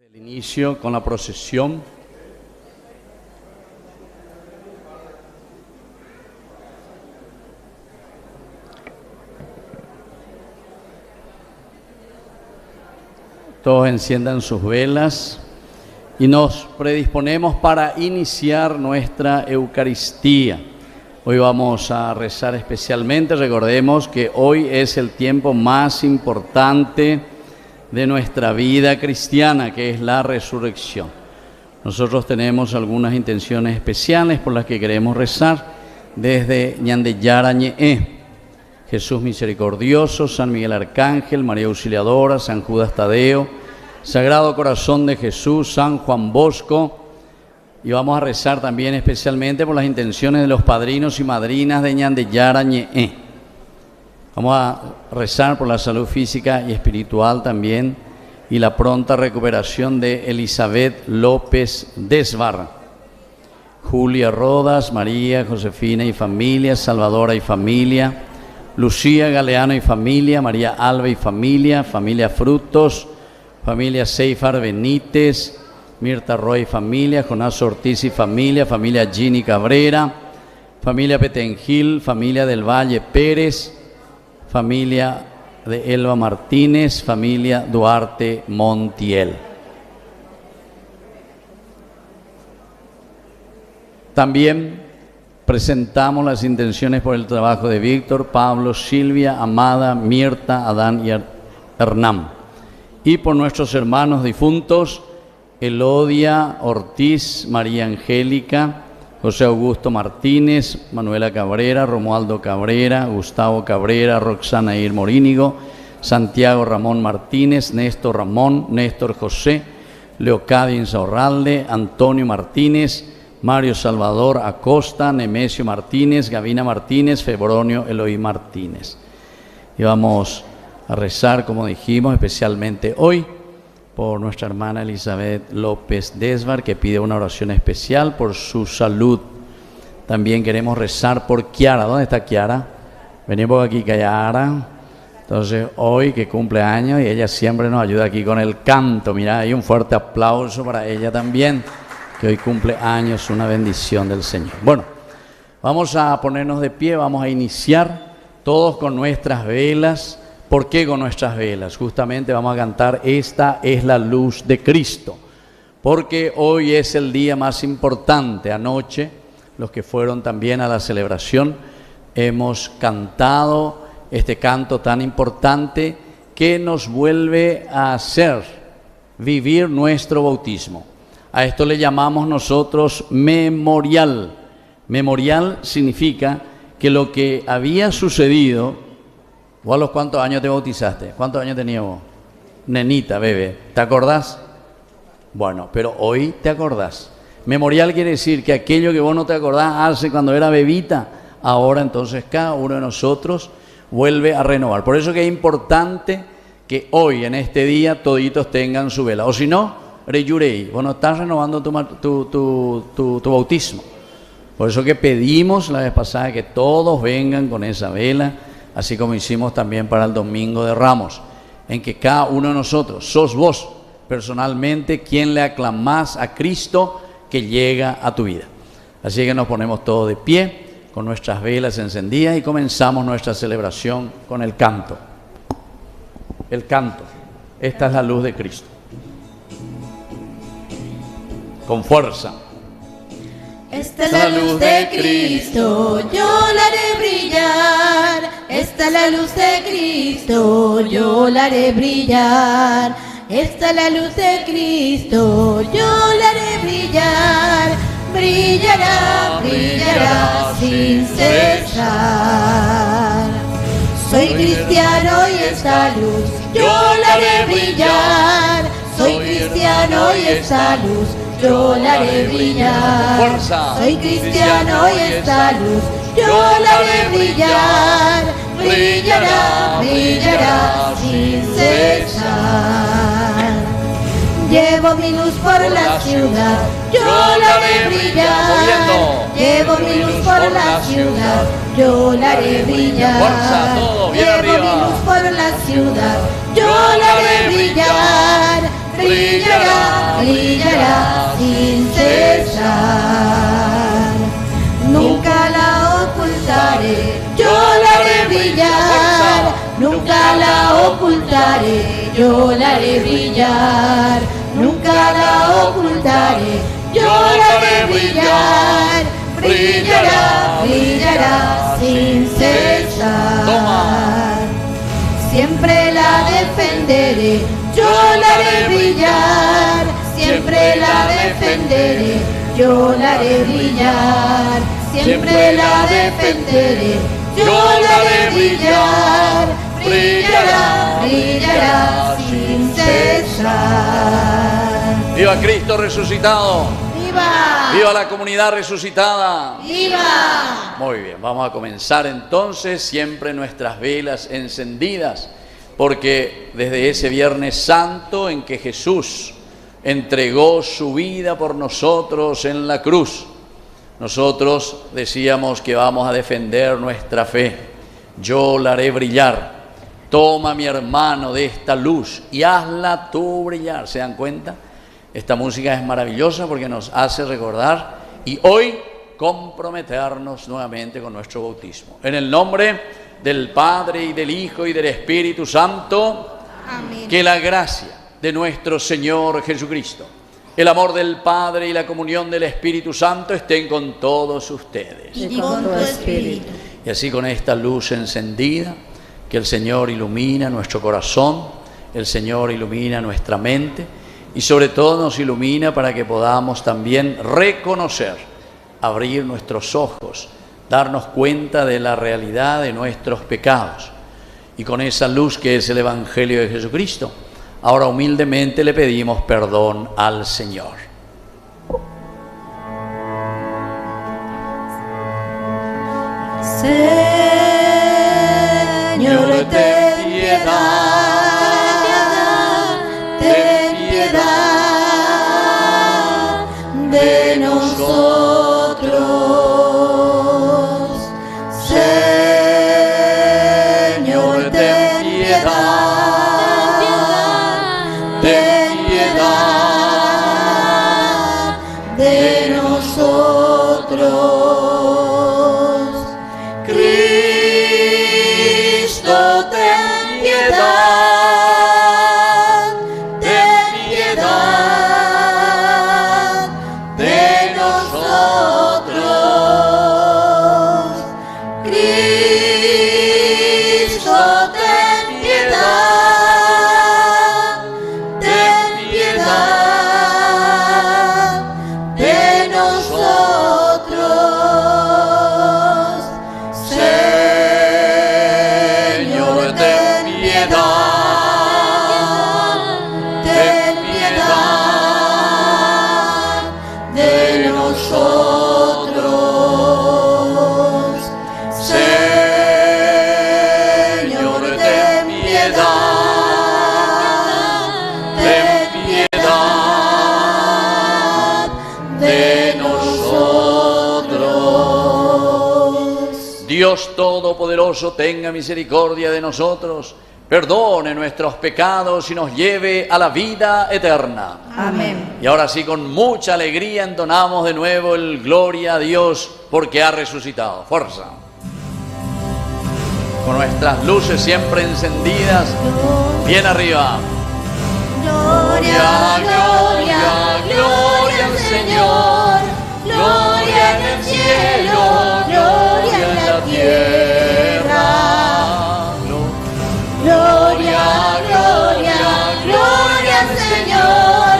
El inicio con la procesión. Todos enciendan sus velas y nos predisponemos para iniciar nuestra Eucaristía. Hoy vamos a rezar especialmente. Recordemos que hoy es el tiempo más importante de nuestra vida cristiana, que es la resurrección. Nosotros tenemos algunas intenciones especiales por las que queremos rezar desde Ñandeyara Ñe'e. Jesús misericordioso, San Miguel Arcángel, María Auxiliadora, San Judas Tadeo, Sagrado Corazón de Jesús, San Juan Bosco. Y vamos a rezar también especialmente por las intenciones de los padrinos y madrinas de Ñandeyara Ñe'e. Vamos a rezar por la salud física y espiritual también y la pronta recuperación de Elizabeth López Desbar, Julia Rodas, María Josefina y familia, Salvadora y familia, Lucía Galeano y familia, María Alba y familia, familia Frutos, familia Seifar Benítez, Mirta Roy y familia, Jonás Ortiz y familia, familia Gini Cabrera, familia Petengil, familia del Valle Pérez, familia de Elba Martínez, familia Duarte Montiel. También presentamos las intenciones por el trabajo de Víctor, Pablo, Silvia, Amada, Mirta, Adán y Hernán. Y por nuestros hermanos difuntos, Elodia Ortiz, María Angélica, José Augusto Martínez, Manuela Cabrera, Romualdo Cabrera, Gustavo Cabrera, Roxana Ir Morínigo, Santiago Ramón Martínez, Néstor Ramón, Néstor José, Leocadio Insaurralde, Antonio Martínez, Mario Salvador Acosta, Nemesio Martínez, Gavina Martínez, Febronio Eloy Martínez. Y vamos a rezar, como dijimos, especialmente hoy por nuestra hermana Elizabeth López Desbar, que pide una oración especial por su salud. También queremos rezar por Kiara. ¿Dónde está Kiara? Venimos aquí, Kiara. Entonces, hoy que cumple años y ella siempre nos ayuda aquí con el canto. Mira, hay un fuerte aplauso para ella también, que hoy cumple años, una bendición del Señor. Bueno, vamos a ponernos de pie, vamos a iniciar todos con nuestras velas. ¿Por qué con nuestras velas? Justamente vamos a cantar Esta es la luz de Cristo, porque hoy es el día más importante. Anoche, los que fueron también a la celebración, hemos cantado este canto tan importante que nos vuelve a hacer vivir nuestro bautismo. A esto le llamamos nosotros memorial. Memorial significa que lo que había sucedido. ¿Vos a los cuántos años te bautizaste? ¿Cuántos años tenías vos? Nenita, bebé. ¿Te acordás? Bueno, pero hoy te acordás. Memorial quiere decir que aquello que vos no te acordás hace cuando era bebita, ahora entonces cada uno de nosotros vuelve a renovar. Por eso que es importante que hoy, en este día, toditos tengan su vela. O si no, reyurei, vos no estás renovando tu bautismo. Por eso que pedimos la vez pasada que todos vengan con esa vela, así como hicimos también para el Domingo de Ramos, en que cada uno de nosotros, sos vos personalmente quien le aclamás a Cristo que llega a tu vida. Así que nos ponemos todos de pie, con nuestras velas encendidas y comenzamos nuestra celebración con el canto. El canto, esta es la luz de Cristo. Con fuerza. Esta es la luz de Cristo, yo la haré brillar. Esta es la luz de Cristo, yo la haré brillar. Esta es la luz de Cristo, yo la haré brillar. Brillará, brillará sin cesar. Soy cristiano y esta luz, yo la haré brillar. Soy cristiano y esta luz, yo la haré brillar. Fuerza. Soy cristiano y esta luz, yo la haré brillar. Brillará, brillará sin cesar. Llevo mi luz por la ciudad, yo la haré brillar. Llevo mi luz por la ciudad, yo la haré brillar. Fuerza, todo, bien Llevo mi arriba. luz por la ciudad, yo la haré brillar. brillará, brillará sin cesar. Nunca la ocultaré, yo la haré brillar. Nunca la ocultaré, yo la haré brillar. Nunca la ocultaré, yo la haré brillar. Brillará, brillará sin cesar. Siempre la defenderé, yo la haré brillar. Siempre la defenderé, yo la haré brillar. Siempre la defenderé, yo la haré brillar. Brillará, brillará sin cesar. ¡Viva Cristo resucitado! ¡Viva! ¡Viva la comunidad resucitada! ¡Viva! Muy bien, vamos a comenzar entonces siempre nuestras velas encendidas, porque desde ese Viernes Santo en que Jesús entregó su vida por nosotros en la cruz, nosotros decíamos que vamos a defender nuestra fe. Yo la haré brillar. Toma, mi hermano, de esta luz y hazla tú brillar. ¿Se dan cuenta? Esta música es maravillosa porque nos hace recordar y hoy comprometernos nuevamente con nuestro bautismo. En el nombre del Padre y del Hijo y del Espíritu Santo. Amén. Que la gracia de nuestro Señor Jesucristo, el amor del Padre y la comunión del Espíritu Santo estén con todos ustedes. Y con tu espíritu. Y así con esta luz encendida, que el Señor ilumina nuestro corazón, el Señor ilumina nuestra mente y sobre todo nos ilumina para que podamos también reconocer, abrir nuestros ojos, darnos cuenta de la realidad de nuestros pecados. Y con esa luz que es el Evangelio de Jesucristo, ahora humildemente le pedimos perdón al Señor. Señor, ten piedad, ten piedad de nosotros. Señor, ten piedad, ten piedad de nosotros. Cristo, ten piedad de nosotros. Cristo, ten piedad de nosotros. Señor, ten piedad de nosotros. Señor, ten piedad de nosotros. Dios Todopoderoso tenga misericordia de nosotros, perdone nuestros pecados y nos lleve a la vida eterna. Amén. Y ahora sí, con mucha alegría entonamos de nuevo el gloria a Dios porque ha resucitado. Fuerza. Con nuestras luces siempre encendidas, bien arriba. Gloria, gloria, gloria al Señor. Gloria en el cielo, gloria en la tierra. Gloria, gloria, gloria al Señor.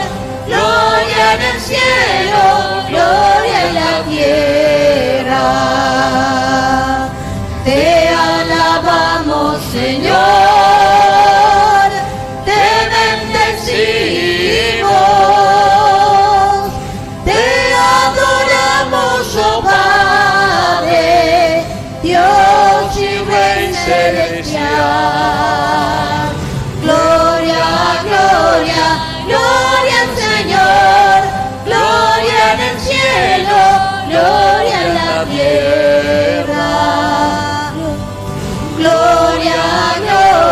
Gloria en el cielo, gloria en la tierra. Te alabamos, Señor. Te bendecimos. Te adoramos, oh Padre, Dios y Rey celestial. Gloria, gloria, gloria al Señor. Gloria en el cielo, gloria en la tierra. Gloria, gloria.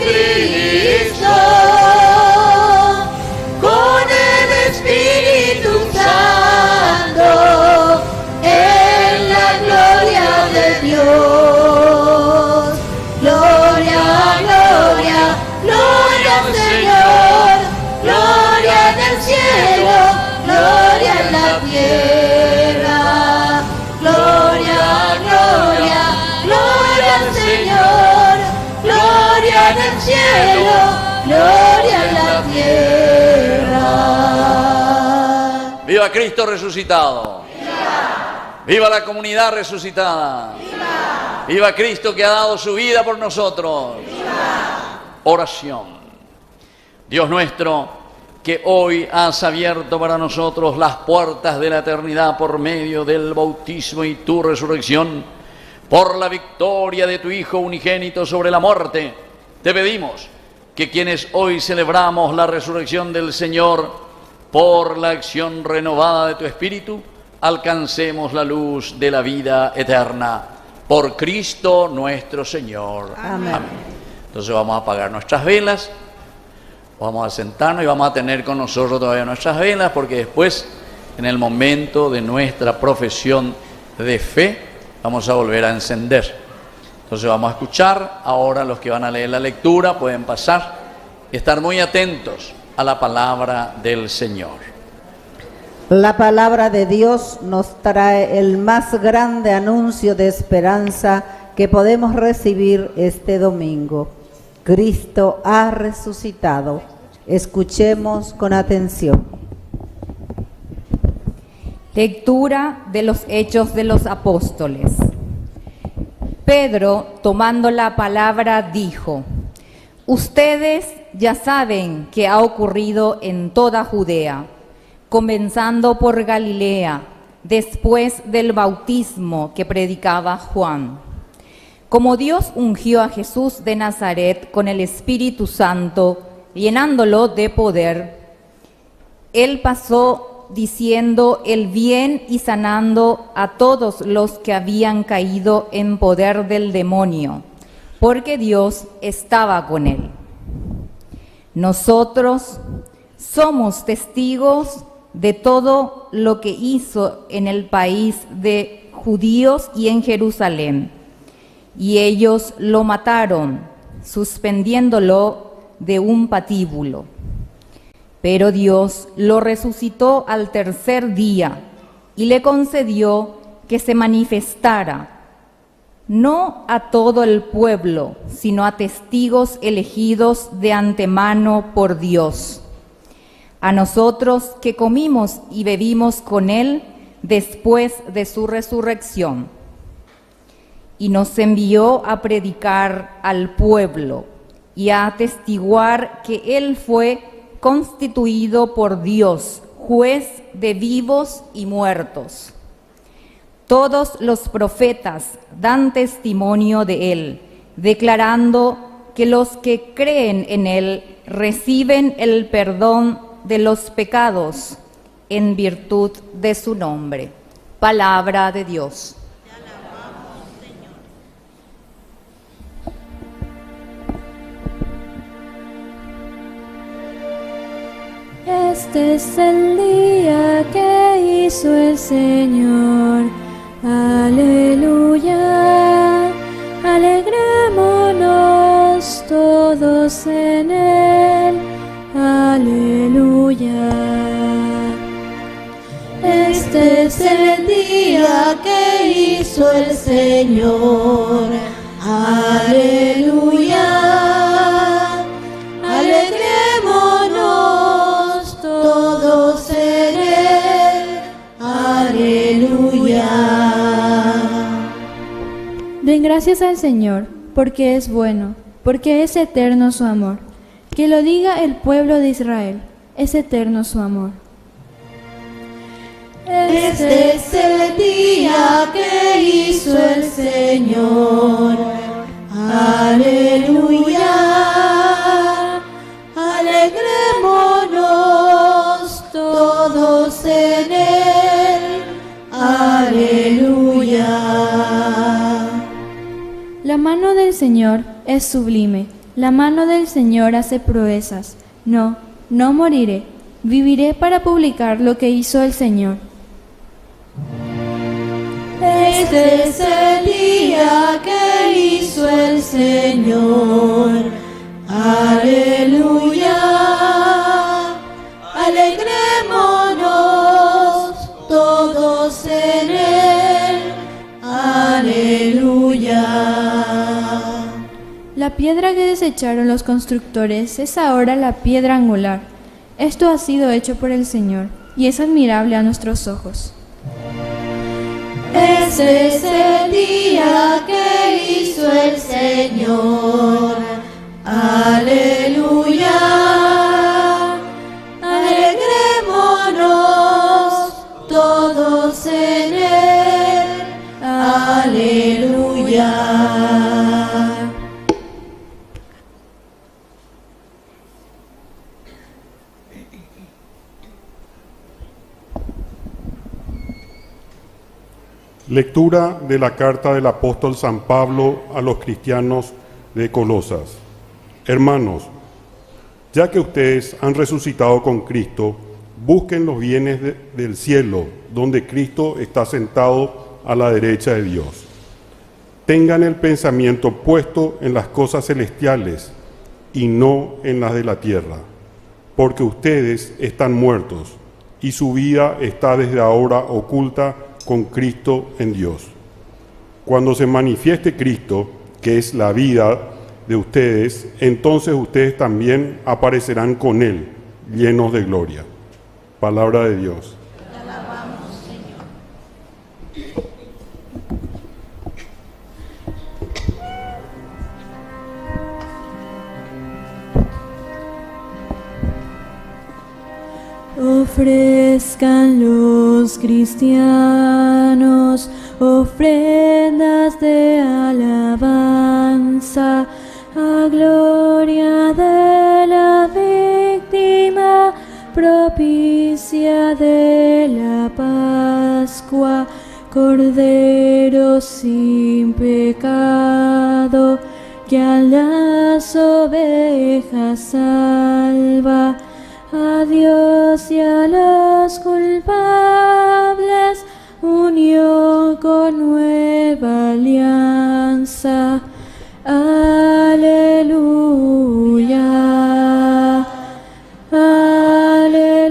Cristo, con el Espíritu Santo, en la gloria de Dios. Gloria, gloria, gloria al Señor, gloria en el cielo, gloria en la tierra. Gloria, gloria, gloria al Señor, gloria en el cielo, gloria en la tierra. ¡Viva Cristo resucitado! ¡Viva! ¡Viva la comunidad resucitada! ¡Viva! ¡Viva Cristo que ha dado su vida por nosotros! ¡Viva! Oración. Dios nuestro, que hoy has abierto para nosotros las puertas de la eternidad por medio del bautismo y tu resurrección, por la victoria de tu Hijo unigénito sobre la muerte, te pedimos que quienes hoy celebramos la resurrección del Señor, por la acción renovada de tu Espíritu, alcancemos la luz de la vida eterna. Por Cristo nuestro Señor. Amén. Entonces vamos a apagar nuestras velas, vamos a sentarnos y vamos a tener con nosotros todavía nuestras velas, porque después, en el momento de nuestra profesión de fe, vamos a volver a encender. Entonces vamos a escuchar. Ahora los que van a leer la lectura pueden pasar y estar muy atentos a la palabra del Señor. La palabra de Dios nos trae el más grande anuncio de esperanza que podemos recibir este domingo. Cristo ha resucitado. Escuchemos con atención. Lectura de los Hechos de los Apóstoles. Pedro, tomando la palabra, dijo: Ustedes ya saben que ha ocurrido en toda Judea, comenzando por Galilea, después del bautismo que predicaba Juan. Como Dios ungió a Jesús de Nazaret con el Espíritu Santo, llenándolo de poder, Él pasó diciendo el bien y sanando a todos los que habían caído en poder del demonio, porque Dios estaba con Él. Nosotros somos testigos de todo lo que hizo en el país de judíos y en Jerusalén. Y ellos lo mataron, suspendiéndolo de un patíbulo. Pero Dios lo resucitó al tercer día y le concedió que se manifestara, no a todo el pueblo, sino a testigos elegidos de antemano por Dios. A nosotros que comimos y bebimos con Él después de su resurrección. Y nos envió a predicar al pueblo y a atestiguar que Él fue constituido por Dios, juez de vivos y muertos. Todos los profetas dan testimonio de Él, declarando que los que creen en Él reciben el perdón de los pecados en virtud de su nombre. Palabra de Dios. Este es el día que hizo el Señor. Aleluya. Alegrémonos todos en Él. Aleluya. Este es el día que hizo el Señor. Aleluya. Alegrémonos todos en Él. Aleluya. Den gracias al Señor, porque es bueno, porque es eterno su amor. Que lo diga el pueblo de Israel, es eterno su amor. Este es el día que hizo el Señor. Aleluya. Alegrémonos todos en Él. Aleluya. La mano del Señor es sublime, La mano del Señor hace proezas. No, no moriré. Viviré para publicar lo que hizo el Señor. Este es el día que hizo el Señor. Aleluya. Alegrémonos todos en él. Aleluya. La piedra que desecharon los constructores es ahora la piedra angular. Esto ha sido hecho por el Señor y es admirable a nuestros ojos. Este es el día que hizo el Señor. Aleluya. Alegrémonos todos en él. Aleluya. Lectura de la carta del apóstol San Pablo a los cristianos de Colosas. Hermanos, ya que ustedes han resucitado con Cristo, busquen los bienes del cielo, donde Cristo está sentado a la derecha de Dios. Tengan el pensamiento puesto en las cosas celestiales y no en las de la tierra, porque ustedes están muertos y su vida está desde ahora oculta con Cristo en Dios. Cuando se manifieste Cristo, que es la vida de ustedes, entonces ustedes también aparecerán con Él, llenos de gloria. Palabra de Dios. Te alabamos, Señor. Ofrezcan los cristianos ofrendas de alabanza a gloria de la víctima propicia de la Pascua, Cordero sin pecado, que a las ovejas salva. A Dios y a los culpables unió con nueva alianza. Aleluya, aleluya.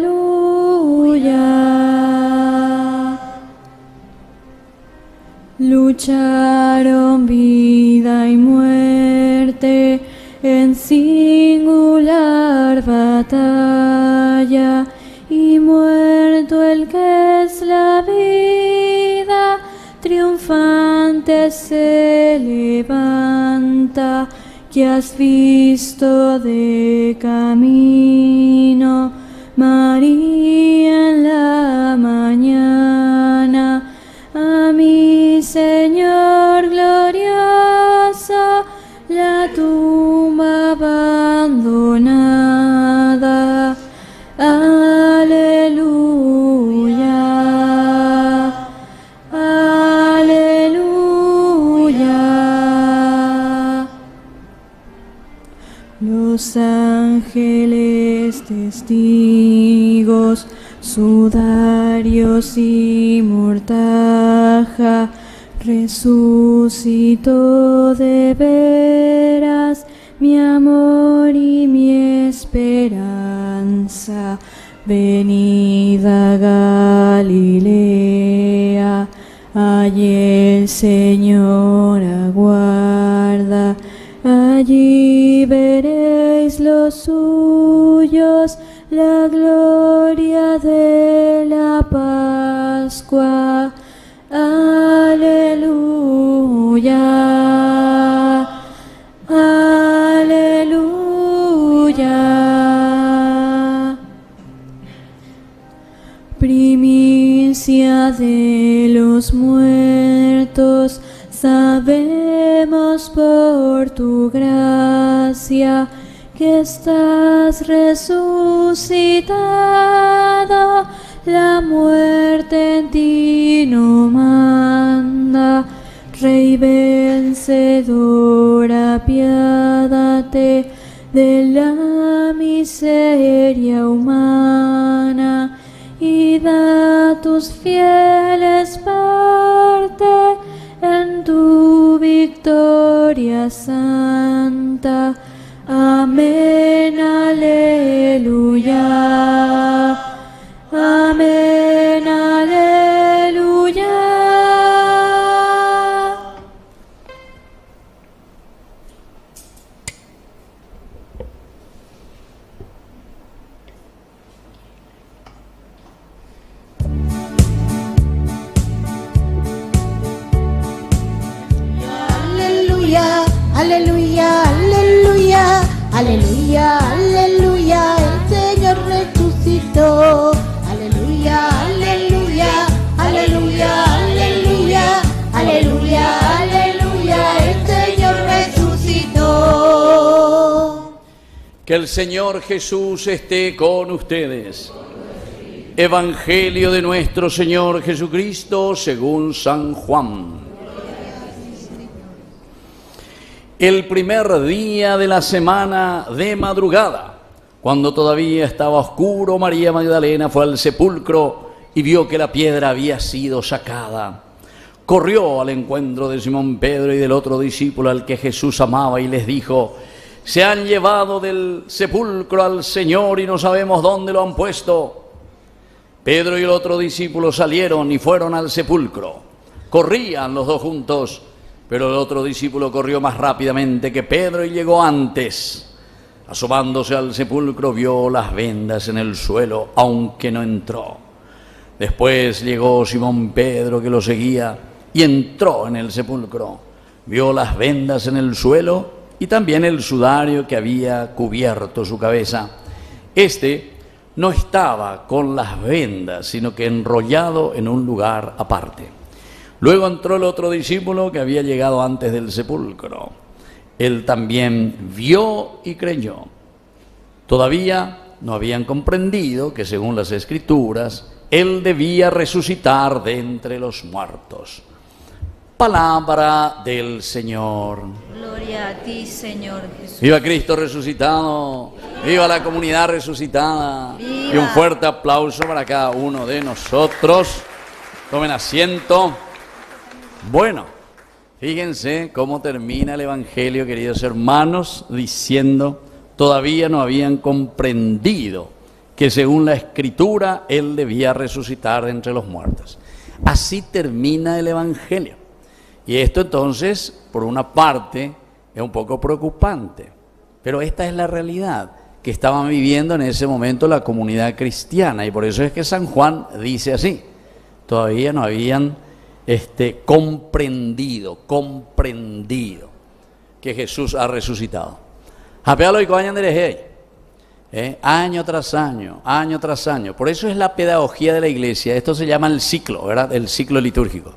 Lucharon vida y muerte en singular batalla, y muerto el que es la vida, triunfante se levanta, que has visto de camino, María en la mañana, a mi Señor glorioso, la tumba abandonada. Aleluya, aleluya. Los ángeles testigos, sudarios y mortaja, resucitó de veras mi amor y mi esperanza. Venida Galilea, allí el Señor aguarda, allí veréis los suyos, la gloria de la Pascua. Aleluya, aleluya. Primicia de los muertos, sabemos por tu gracia que estás resucitado, la muerte en ti no manda. Rey vencedor, apiádate de la miseria humana y da a tus fieles parte en tu victoria santa. Amén, aleluya. Amén, aleluya. Aleluya, aleluya, aleluya, aleluya, aleluya, el Señor resucitó. Aleluya, aleluya, aleluya, aleluya, aleluya, aleluya, el Señor resucitó. Que el Señor Jesús esté con ustedes. Evangelio de nuestro Señor Jesucristo según San Juan. El primer día de la semana de madrugada, cuando todavía estaba oscuro, María Magdalena fue al sepulcro y vio que la piedra había sido sacada. Corrió al encuentro de Simón Pedro y del otro discípulo al que Jesús amaba y les dijo: se han llevado del sepulcro al Señor y no sabemos dónde lo han puesto. Pedro y el otro discípulo salieron y fueron al sepulcro. Corrían los dos juntos, pero el otro discípulo corrió más rápidamente que Pedro y llegó antes. Asomándose al sepulcro vio las vendas en el suelo, aunque no entró. Después llegó Simón Pedro, que lo seguía, y entró en el sepulcro. Vio las vendas en el suelo y también el sudario que había cubierto su cabeza. Este no estaba con las vendas, sino que enrollado en un lugar aparte. Luego entró el otro discípulo que había llegado antes del sepulcro. Él también vio y creyó. Todavía no habían comprendido que, según las Escrituras, Él debía resucitar de entre los muertos. Palabra del Señor. Gloria a ti, Señor Jesús. ¡Viva Cristo resucitado! ¡Viva la comunidad resucitada! ¡Viva! Y un fuerte aplauso para cada uno de nosotros. Tomen asiento. Bueno, fíjense cómo termina el Evangelio, queridos hermanos, diciendo: todavía no habían comprendido que según la Escritura Él debía resucitar de entre los muertos. Así termina el Evangelio. Y esto entonces, por una parte, es un poco preocupante, pero esta es la realidad que estaban viviendo en ese momento la comunidad cristiana, y por eso es que San Juan dice así: todavía no habían comprendido que Jesús ha resucitado. Año tras año, año tras año. Por eso es la pedagogía de la iglesia. Esto se llama el ciclo, ¿verdad? El ciclo litúrgico.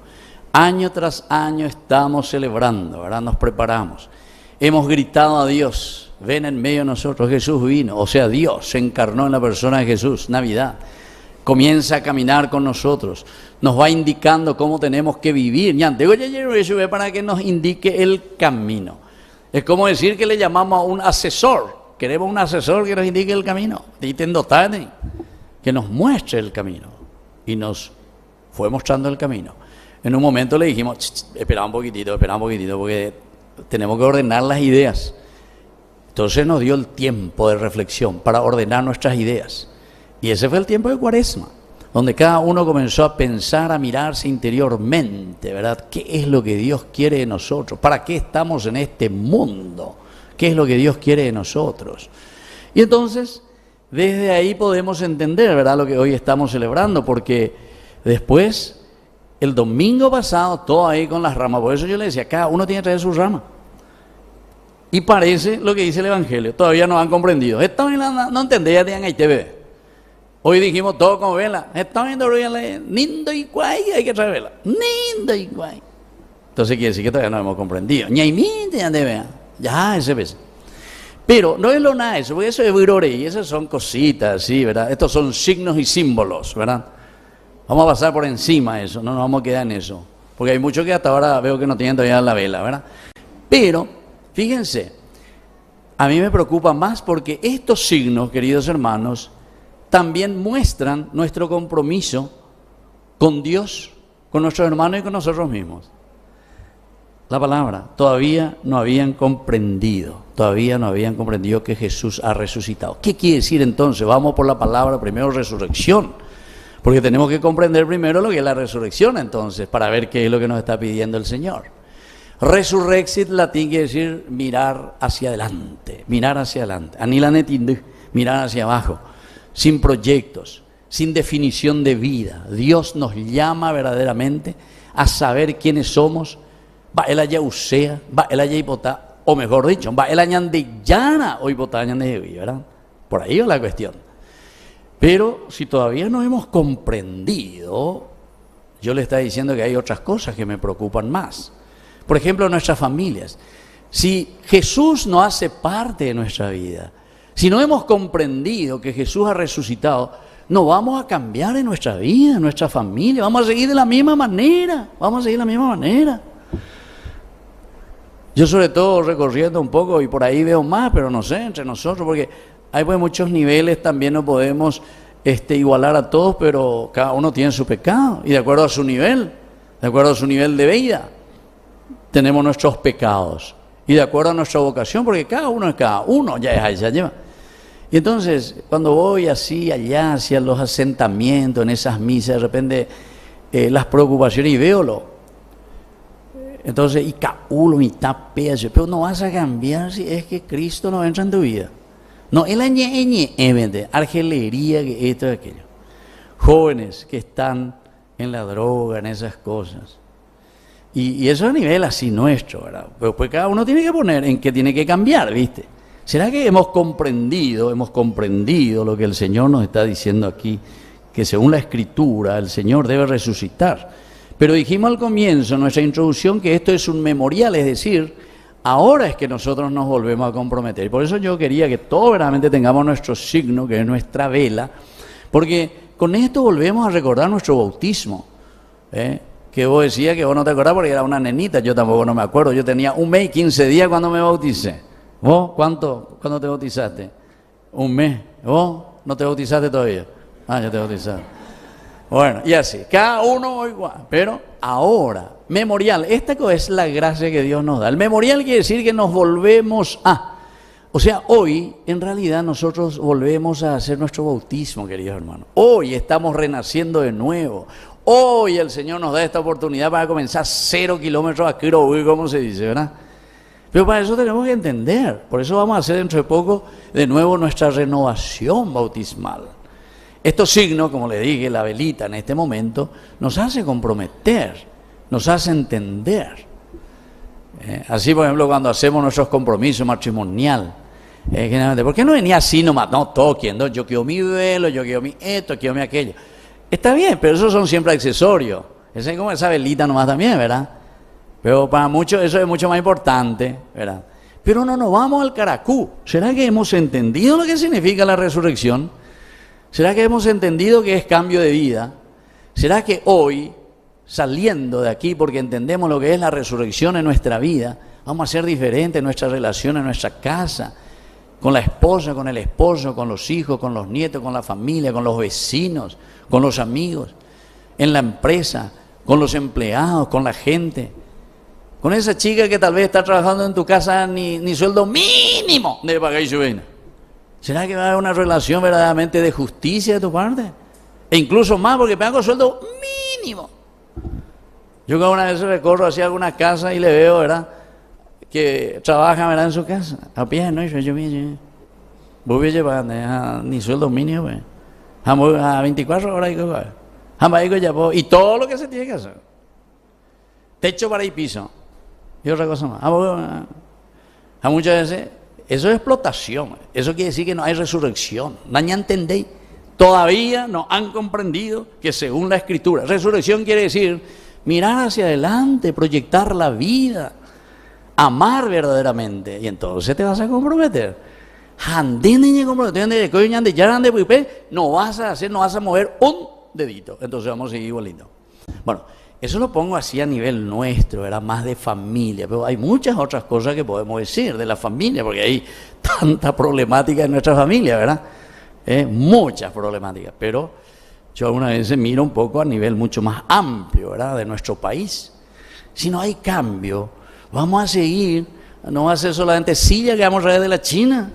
Año tras año estamos celebrando, ¿verdad? Nos preparamos. Hemos gritado a Dios: ven en medio de nosotros. Jesús vino, o sea, Dios se encarnó en la persona de Jesús. Navidad. Comienza a caminar con nosotros, nos va indicando cómo tenemos que vivir, para que nos indique el camino. Es como decir que le llamamos a un asesor, queremos un asesor que nos indique el camino, que nos muestre el camino. Y nos fue mostrando el camino. En un momento le dijimos: espera un poquitito, porque tenemos que ordenar las ideas. Entonces nos dio el tiempo de reflexión para ordenar nuestras ideas. Y ese fue el tiempo de Cuaresma, donde cada uno comenzó a pensar, a mirarse interiormente, ¿verdad? ¿Qué es lo que Dios quiere de nosotros? ¿Para qué estamos en este mundo? ¿Qué es lo que Dios quiere de nosotros? Y entonces, desde ahí podemos entender, ¿verdad?, lo que hoy estamos celebrando, porque después, el domingo pasado, todo ahí con las ramas, por eso yo le decía, cada uno tiene que traer su rama. Y parece lo que dice el Evangelio, todavía no han comprendido. No entendía, tenían ahí TV. Hoy dijimos todo como vela. Está viendo Nindo y Guay, hay que traer vela. Nindo y Guay. Entonces quiere decir que todavía no hemos comprendido. Ya, ese ves. Pero no es lo nada eso, porque eso es virore y esas son cositas, sí, ¿verdad? Estos son signos y símbolos, ¿verdad? Vamos a pasar por encima de eso, no nos vamos a quedar en eso. porque hay muchos que hasta ahora veo que no tienen todavía la vela, ¿verdad? Pero, fíjense, a mí me preocupa más porque estos signos, queridos hermanos, también muestran nuestro compromiso con Dios, con nuestros hermanos y con nosotros mismos. La palabra, todavía no habían comprendido que Jesús ha resucitado. ¿Qué quiere decir entonces? Vamos por la palabra primero, resurrección, porque tenemos que comprender primero lo que es la resurrección entonces, para ver qué es lo que nos está pidiendo el Señor. Resurrexit latín quiere decir mirar hacia adelante, anilanetinde, mirar hacia abajo, sin proyectos, sin definición de vida. Dios nos llama verdaderamente a saber quiénes somos. Va el allá usea, va el allá hipotá, o mejor dicho, va el añandillana o hipotá añandejevi, ¿verdad? Por ahí va la cuestión. Pero si todavía no hemos comprendido, yo le estaba diciendo que hay otras cosas que me preocupan más. Por ejemplo, nuestras familias. Si Jesús no hace parte de nuestra vida, si no hemos comprendido que Jesús ha resucitado, no vamos a cambiar en nuestra vida, en nuestra familia, vamos a seguir de la misma manera, Yo sobre todo recorriendo un poco y por ahí veo más, pero no sé, entre nosotros, porque hay pues muchos niveles, también no podemos igualar a todos, pero cada uno tiene su pecado y de acuerdo a su nivel de vida, tenemos nuestros pecados y de acuerdo a nuestra vocación, porque cada uno ya lleva. Y entonces, cuando voy así allá, hacia los asentamientos, en esas misas, de repente las preocupaciones y véolo. Entonces, y caulo, mi tapea, pero no vas a cambiar si es que Cristo no entra en tu vida. No, el argelería, que esto y aquello. Jóvenes que están en la droga, en esas cosas. Y eso a nivel así nuestro, ¿verdad? Pero pues cada uno tiene que poner en qué tiene que cambiar, ¿viste? ¿Será que hemos comprendido lo que el Señor nos está diciendo aquí? Que según la Escritura, el Señor debe resucitar. Pero dijimos al comienzo, en nuestra introducción, que esto es un memorial, es decir, ahora es que nosotros nos volvemos a comprometer. Y por eso yo quería que todos verdaderamente tengamos nuestro signo, que es nuestra vela, porque con esto volvemos a recordar nuestro bautismo. Que vos decías que vos no te acordás porque era una nenita, yo tampoco no me acuerdo. Yo tenía 1 mes y 15 días cuando me bauticé. ¿Vos cuánto? ¿Cuándo te bautizaste? 1 mes. ¿Vos no te bautizaste todavía? Ah, ya te bautizaste. Bueno, y así, cada uno igual, pero ahora, memorial, esta es la gracia que Dios nos da. El memorial quiere decir que nos volvemos a, o sea, hoy en realidad nosotros volvemos a hacer nuestro bautismo, queridos hermanos. Hoy estamos renaciendo de nuevo. Hoy el Señor nos da esta oportunidad para comenzar 0 kilómetros a Kirobuy, como se dice, ¿verdad? Pero para eso tenemos que entender, por eso vamos a hacer dentro de poco de nuevo nuestra renovación bautismal. Estos signos, como le dije, la velita en este momento, nos hace comprometer, nos hace entender. Así, por ejemplo, cuando hacemos nuestros compromisos matrimonial, generalmente, ¿por qué no venía así nomás? No, toquen, ¿no? Yo quiero mi velo, yo quiero mi esto, quiero mi aquello. Está bien, pero esos son siempre accesorios. Es como esa velita nomás también, ¿verdad? Pero para muchos eso es mucho más importante, ¿verdad? Pero no nos vamos al caracú. ¿Será que hemos entendido lo que significa la resurrección? ¿Será que hemos entendido que es cambio de vida? ¿Será que hoy, saliendo de aquí porque entendemos lo que es la resurrección en nuestra vida, vamos a ser diferentes en nuestra relación, en nuestra casa, con la esposa, con el esposo, con los hijos, con los nietos, con la familia, con los vecinos, con los amigos, en la empresa, con los empleados, con la gente, con esa chica que tal vez está trabajando en tu casa ni sueldo mínimo de pagar y su vaina? ¿Será que va a haber una relación verdaderamente de justicia de tu parte? E incluso más, porque pago sueldo mínimo. Yo cada una vez recorro hacia alguna casa y le veo, ¿verdad?, que trabajan, ¿verdad?, en su casa. A pie, ¿no? Yo voy a llevar ni sueldo mínimo, pues. A 24 horas y todo lo que se tiene que hacer. Techo para y piso. Y otra cosa más. A muchas veces, eso es explotación. Eso quiere decir que no hay resurrección. No entendéis. Todavía no han comprendido que según la Escritura, resurrección quiere decir mirar hacia adelante, proyectar la vida, amar verdaderamente. Y entonces te vas a comprometer. No vas a mover un dedito. Entonces vamos a seguir igualito. Bueno, eso lo pongo así a nivel nuestro, era más de familia, pero hay muchas otras cosas que podemos decir de la familia, porque hay tanta problemática en nuestra familia, ¿verdad? Muchas problemáticas, pero yo algunas veces miro un poco a nivel mucho más amplio, ¿verdad? De nuestro país. Si no hay cambio, vamos a seguir, no va a ser solamente silla que vamos a traer de la China,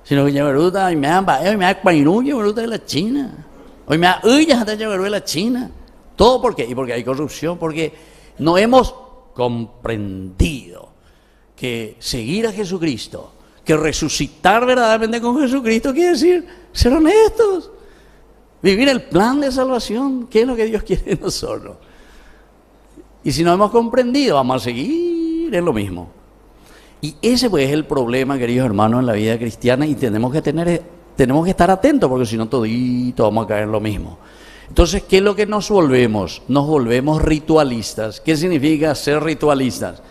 sino que ya verdad, hoy me da de la China, hoy me da de la China. ¿Todo por qué? Y porque hay corrupción, porque no hemos comprendido que seguir a Jesucristo, que resucitar verdaderamente con Jesucristo quiere decir ser honestos, vivir el plan de salvación, que es lo que Dios quiere de nosotros. Y si no hemos comprendido, vamos a seguir en lo mismo. Y ese pues es el problema, queridos hermanos, en la vida cristiana, y tenemos que estar atentos, porque si no todito vamos a caer en lo mismo. Entonces, ¿qué es lo que nos volvemos? Nos volvemos ritualistas. ¿Qué significa ser ritualistas?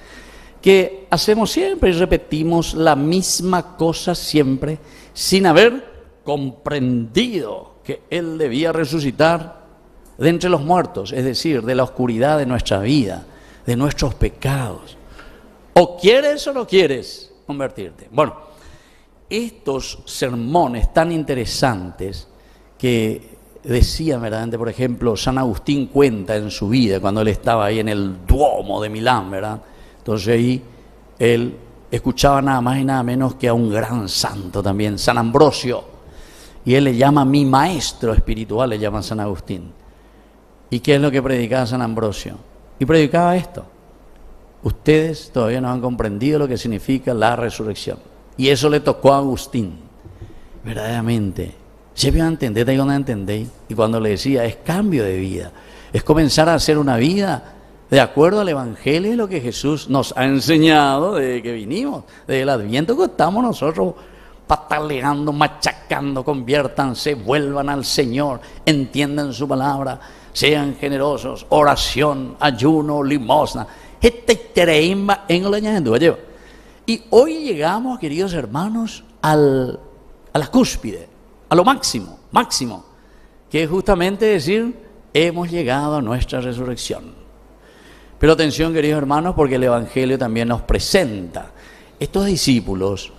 Que hacemos siempre y repetimos la misma cosa siempre, sin haber comprendido que Él debía resucitar de entre los muertos, es decir, de la oscuridad de nuestra vida, de nuestros pecados. O quieres o no quieres convertirte. Bueno, estos sermones tan interesantes que decía verdaderamente, por ejemplo, San Agustín cuenta en su vida, cuando él estaba ahí en el Duomo de Milán, ¿verdad? Entonces ahí él escuchaba nada más y nada menos que a un gran santo también, San Ambrosio, y él le llama mi maestro espiritual, le llama San Agustín. ¿Y qué es lo que predicaba San Ambrosio? Y predicaba esto: ustedes todavía no han comprendido lo que significa la resurrección. Y eso le tocó a Agustín, verdaderamente. ¿Se vio a entender? ¿Te entendéis? Y cuando le decía, es cambio de vida, es comenzar a hacer una vida de acuerdo al Evangelio y lo que Jesús nos ha enseñado desde que vinimos, desde el Adviento, que estamos nosotros pataleando, machacando, conviértanse, vuelvan al Señor, entiendan su palabra, sean generosos, oración, ayuno, limosna. Y hoy llegamos, queridos hermanos, a la cúspide, a lo máximo, que es justamente decir, hemos llegado a nuestra resurrección. Pero atención, queridos hermanos, porque el Evangelio también nos presenta. Estos discípulos,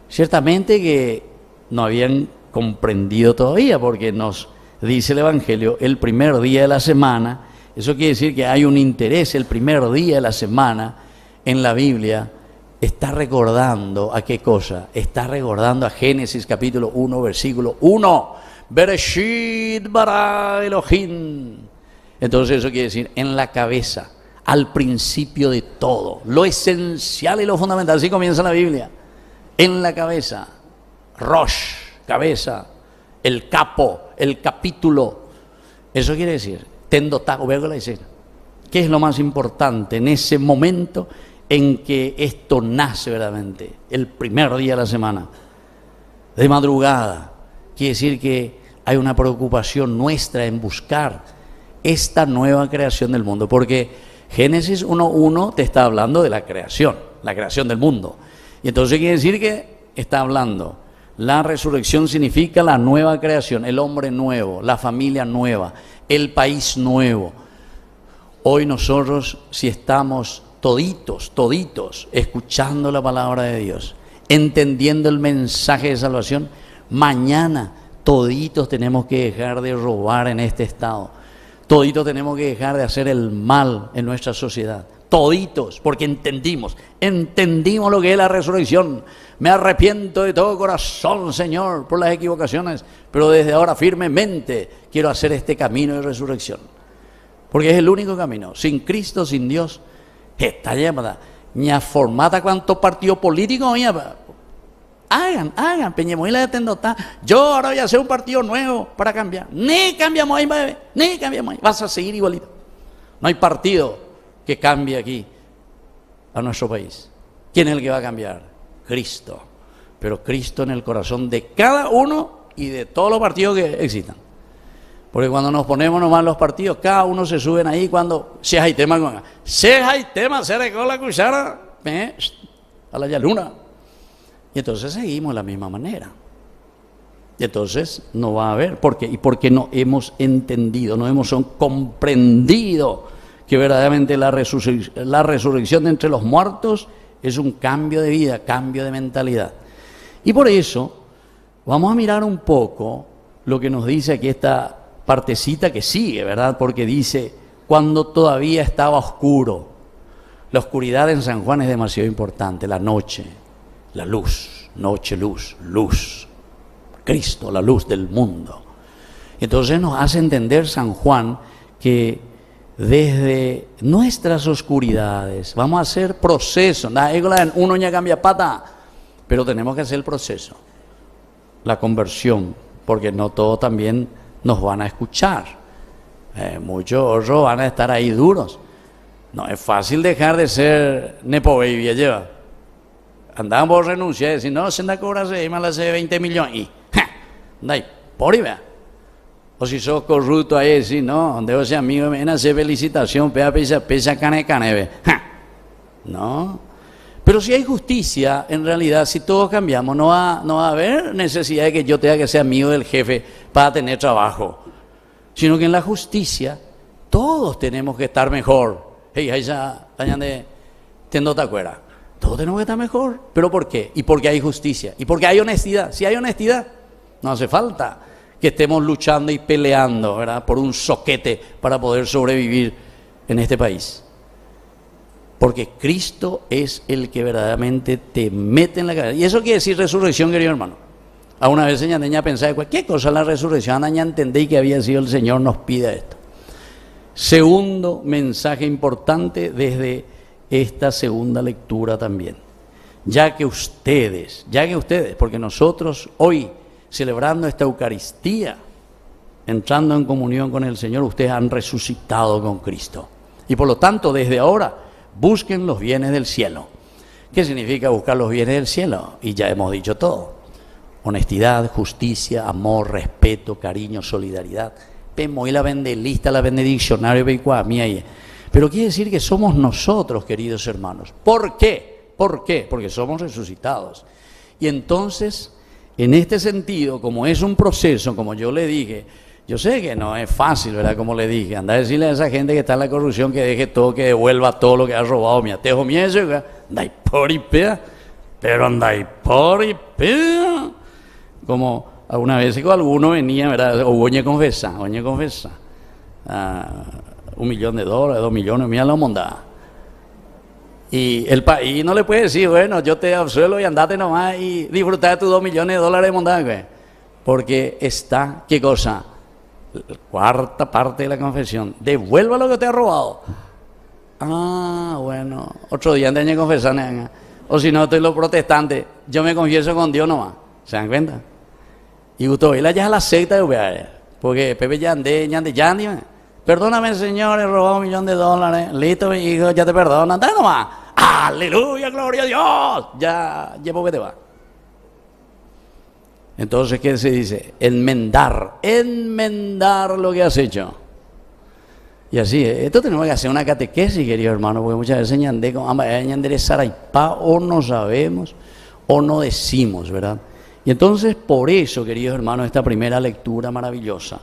ciertamente que no habían comprendido todavía, porque nos dice el Evangelio, el primer día de la semana, eso quiere decir que hay un interés, el primer día de la semana en la Biblia, está recordando a qué cosa, está recordando a Génesis capítulo 1, versículo 1, Bereshit bara Elohim. Entonces eso quiere decir en la cabeza, al principio de todo, lo esencial y lo fundamental, así comienza la Biblia, en la cabeza, Rosh, cabeza, el capo, el capítulo, eso quiere decir, tendotago, ¿qué es lo más importante en ese momento en que esto nace verdaderamente? El primer día de la semana, de madrugada, quiere decir que hay una preocupación nuestra en buscar esta nueva creación del mundo, porque Génesis 1.1 te está hablando de la creación del mundo, y entonces quiere decir que está hablando, la resurrección significa la nueva creación, el hombre nuevo, la familia nueva, el país nuevo. Hoy nosotros, si estamos toditos, escuchando la palabra de Dios, entendiendo el mensaje de salvación, mañana toditos tenemos que dejar de robar en este estado, toditos tenemos que dejar de hacer el mal en nuestra sociedad, toditos, porque entendimos lo que es la resurrección. Me arrepiento de todo corazón, Señor, por las equivocaciones, pero desde ahora firmemente quiero hacer este camino de resurrección, porque es el único camino. Sin Cristo, sin Dios, está llamada, ña formata cuanto partido político, hagan, Peñemoyla de Tendotá, yo ahora voy a hacer un partido nuevo para cambiar. Ni cambiamos ahí, bebé, ni cambiamos ahí, vas a seguir igualito. No hay partido que cambie aquí a nuestro país. ¿Quién es el que va a cambiar? Cristo. Pero Cristo en el corazón de cada uno y de todos los partidos que existan. Porque cuando nos ponemos nomás los partidos, cada uno se suben ahí cuando se hay tema, se recoge la cuchara a la luna. Y entonces seguimos de la misma manera. Y entonces no va a haber, ¿por qué? Y porque no hemos entendido, no hemos comprendido que verdaderamente la resurrección de entre los muertos es un cambio de vida, cambio de mentalidad. Y por eso vamos a mirar un poco lo que nos dice aquí esta partecita que sigue, ¿verdad? Porque dice, cuando todavía estaba oscuro. La oscuridad en San Juan es demasiado importante, la noche, la luz, noche, luz, luz. Cristo, la luz del mundo. Entonces nos hace entender San Juan que desde nuestras oscuridades vamos a hacer proceso. Uno ya cambia pata, pero tenemos que hacer el proceso, la conversión, porque no todos también nos van a escuchar. Muchos otros van a estar ahí duros. No es fácil dejar de ser nepo baby, lleva. Andamos a renunciar y decir, no, se anda a cobrarse, más hace 20 millones. Y, anda ahí, por ahí vea. O si sos corrupto ahí, decir, no, debo ser amigo, ven a hacer felicitación, pesa, cane, no. Pero si hay justicia, en realidad, si todos cambiamos, no va a haber necesidad de que yo tenga que ser amigo del jefe para tener trabajo. Sino que en la justicia, todos tenemos que estar mejor. Hey, ahí ya, tendo tacuera. Todos tenemos que estar mejor. ¿Pero por qué? Y porque hay justicia. Y porque hay honestidad. Si hay honestidad, no hace falta que estemos luchando y peleando, ¿verdad?, por un soquete para poder sobrevivir en este país. Porque Cristo es el que verdaderamente te mete en la cabeza. Y eso quiere decir resurrección, querido hermano. A una vez señaña pensar de cualquier cosa en la resurrección, ya entendí que había sido el Señor, nos pide esto. Segundo mensaje importante desde esta segunda lectura también. Ya que ustedes, porque nosotros hoy, celebrando esta Eucaristía, entrando en comunión con el Señor, ustedes han resucitado con Cristo. Y por lo tanto, desde ahora, busquen los bienes del cielo. ¿Qué significa buscar los bienes del cielo? Y ya hemos dicho todo. Honestidad, justicia, amor, respeto, cariño, solidaridad. Pemo y la vende lista, la vende diccionario, pero quiere decir que somos nosotros, queridos hermanos. ¿Por qué? ¿Por qué? Porque somos resucitados. Y entonces, en este sentido, como es un proceso, como yo le dije, yo sé que no es fácil, ¿verdad? Como le dije, anda a decirle a esa gente que está en la corrupción que deje todo, que devuelva todo lo que ha robado. Mira, tejo mieso, andai por y pea, pero andai por y pea. Como alguna vez que alguno venía, ¿verdad? O oñe confesa. $1 millón, $2 millones, mira la mondad. Y el país no le puede decir, bueno, yo te absuelvo y andate nomás y disfrutar de tus $2 millones de mondad, güey. Porque está, ¿qué cosa? La cuarta parte de la confesión. Devuelva lo que te ha robado. Bueno, otro día antes de confesar, o si no, estoy los protestantes, yo me confieso con Dios nomás. ¿Se dan cuenta? Y usted la ya la secta de porque Pepe Yandé, perdóname, Señor, he robado $1 millón. Listo, mi hijo, ya te perdono. Anda nomás. Aleluya, gloria a Dios. Ya llevo que te va. Entonces, ¿qué se dice? Enmendar lo que has hecho. Y así, esto tenemos que hacer una catequesis, querido hermano, porque muchas veces o no sabemos o no decimos, ¿verdad? Y entonces, por eso, queridos hermanos, esta primera lectura maravillosa,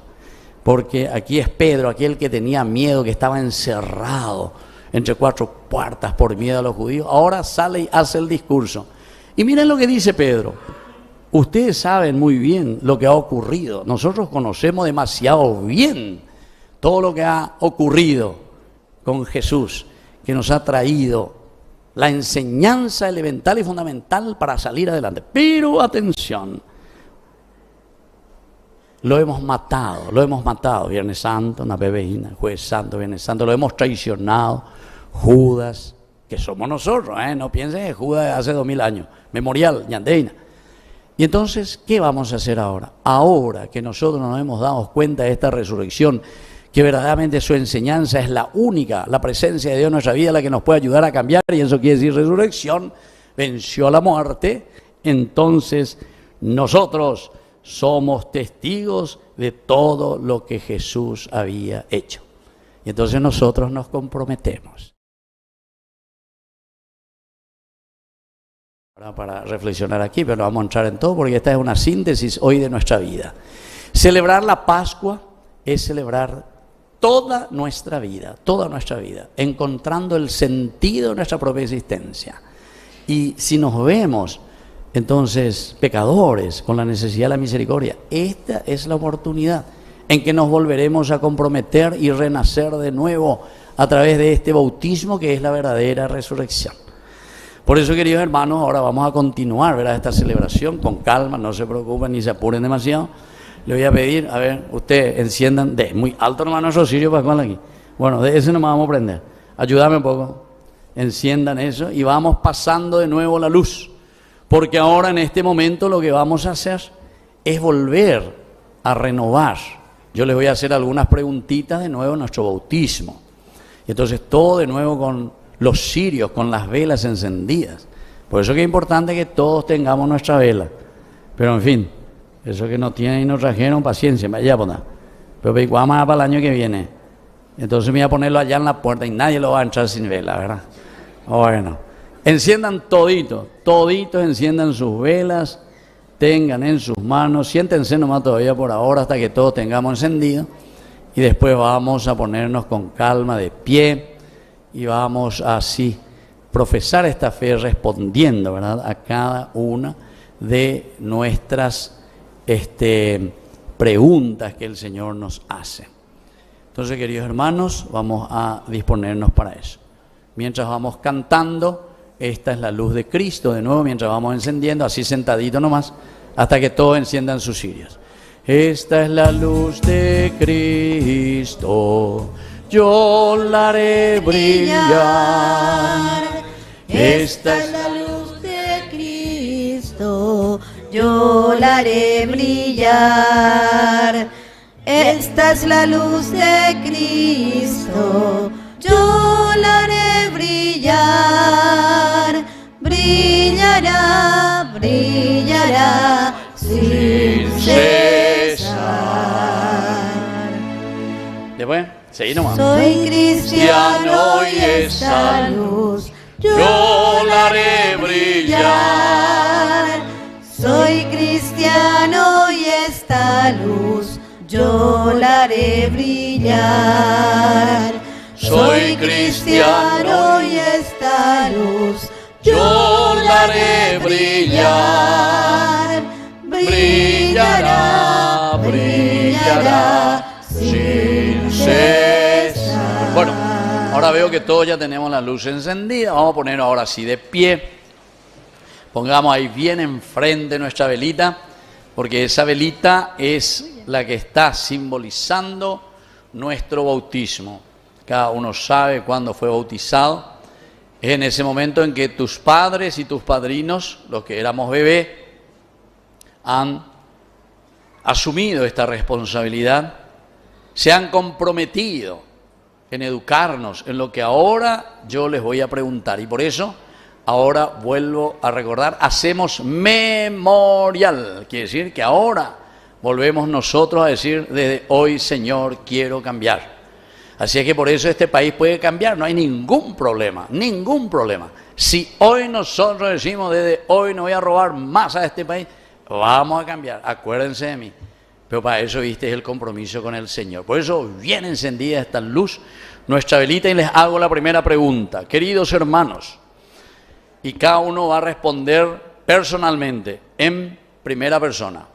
porque aquí es Pedro, aquel que tenía miedo, que estaba encerrado entre 4 puertas por miedo a los judíos, ahora sale y hace el discurso. Y miren lo que dice Pedro. Ustedes saben muy bien lo que ha ocurrido. Nosotros conocemos demasiado bien todo lo que ha ocurrido con Jesús, que nos ha traído la enseñanza elemental y fundamental para salir adelante. Pero atención, lo hemos matado, Viernes Santo, una bebeína, Jueves Santo, Viernes Santo, lo hemos traicionado, Judas, que somos nosotros, no piensen en Judas de hace 2000 años, memorial, ñandeina. Y entonces, ¿qué vamos a hacer ahora? Ahora que nosotros nos hemos dado cuenta de esta resurrección, que verdaderamente su enseñanza es la única, la presencia de Dios en nuestra vida, la que nos puede ayudar a cambiar, y eso quiere decir resurrección, venció a la muerte. Entonces nosotros somos testigos de todo lo que Jesús había hecho. Y entonces nosotros nos comprometemos. Para reflexionar aquí, pero no vamos a entrar en todo porque esta es una síntesis hoy de nuestra vida. Celebrar la Pascua es celebrar toda nuestra vida, encontrando el sentido de nuestra propia existencia. Y si nos vemos entonces pecadores con la necesidad de la misericordia, esta es la oportunidad en que nos volveremos a comprometer y renacer de nuevo a través de este bautismo que es la verdadera resurrección. Por eso, queridos hermanos, ahora vamos a continuar, ¿verdad?, esta celebración con calma, no se preocupen ni se apuren demasiado. Le voy a pedir, a ver, ustedes enciendan, de muy alto nomás nuestro cirio pascual aquí. Bueno, de ese nomás vamos a prender. Ayúdame un poco, enciendan eso y vamos pasando de nuevo la luz. Porque ahora en este momento lo que vamos a hacer es volver a renovar. Yo les voy a hacer algunas preguntitas de nuevo en nuestro bautismo. Y entonces todo de nuevo con los cirios, con las velas encendidas. Por eso que es importante que todos tengamos nuestra vela. Pero en fin, eso que no tienen y no trajeron, paciencia, vaya a poner. Pero vamos a para el año que viene. Entonces me voy a ponerlo allá en la puerta y nadie lo va a entrar sin vela, ¿verdad? Bueno, enciendan toditos enciendan sus velas, tengan en sus manos, siéntense nomás todavía por ahora hasta que todos tengamos encendido. Y después vamos a ponernos con calma de pie y vamos así profesar esta fe respondiendo, ¿verdad?, a cada una de nuestras preguntas que el Señor nos hace. Entonces, queridos hermanos, vamos a disponernos para eso. Mientras vamos cantando, esta es la luz de Cristo, de nuevo, mientras vamos encendiendo, así sentadito nomás, hasta que todos enciendan sus cirios. Esta es la luz de Cristo, yo la haré brillar. Esta es la luz de Cristo, yo la haré brillar. Esta es la luz de Cristo, yo la haré brillar. Brillará, brillará sin cesar. Después, seguí nomás. Soy cristiano y esta luz yo la haré brillar. Soy cristiano y esta luz yo la haré brillar. Soy cristiano y esta luz yo la haré brillar. Brillará, brillará sin cesar. Bueno, ahora veo que todos ya tenemos la luz encendida. Vamos a poner ahora sí de pie. Pongamos ahí bien enfrente nuestra velita, porque esa velita es la que está simbolizando nuestro bautismo. Cada uno sabe cuándo fue bautizado. Es en ese momento en que tus padres y tus padrinos, los que éramos bebés, han asumido esta responsabilidad, se han comprometido en educarnos en lo que ahora yo les voy a preguntar. Y por eso ahora vuelvo a recordar, hacemos memorial. Quiere decir que ahora volvemos nosotros a decir, desde hoy, Señor, quiero cambiar. Así es que por eso este país puede cambiar, no hay ningún problema, ningún problema. Si hoy nosotros decimos, desde hoy no voy a robar más a este país, vamos a cambiar, acuérdense de mí. Pero para eso, viste, es el compromiso con el Señor. Por eso, bien encendida esta luz, nuestra velita, y les hago la primera pregunta. Queridos hermanos, y cada uno va a responder personalmente, en primera persona.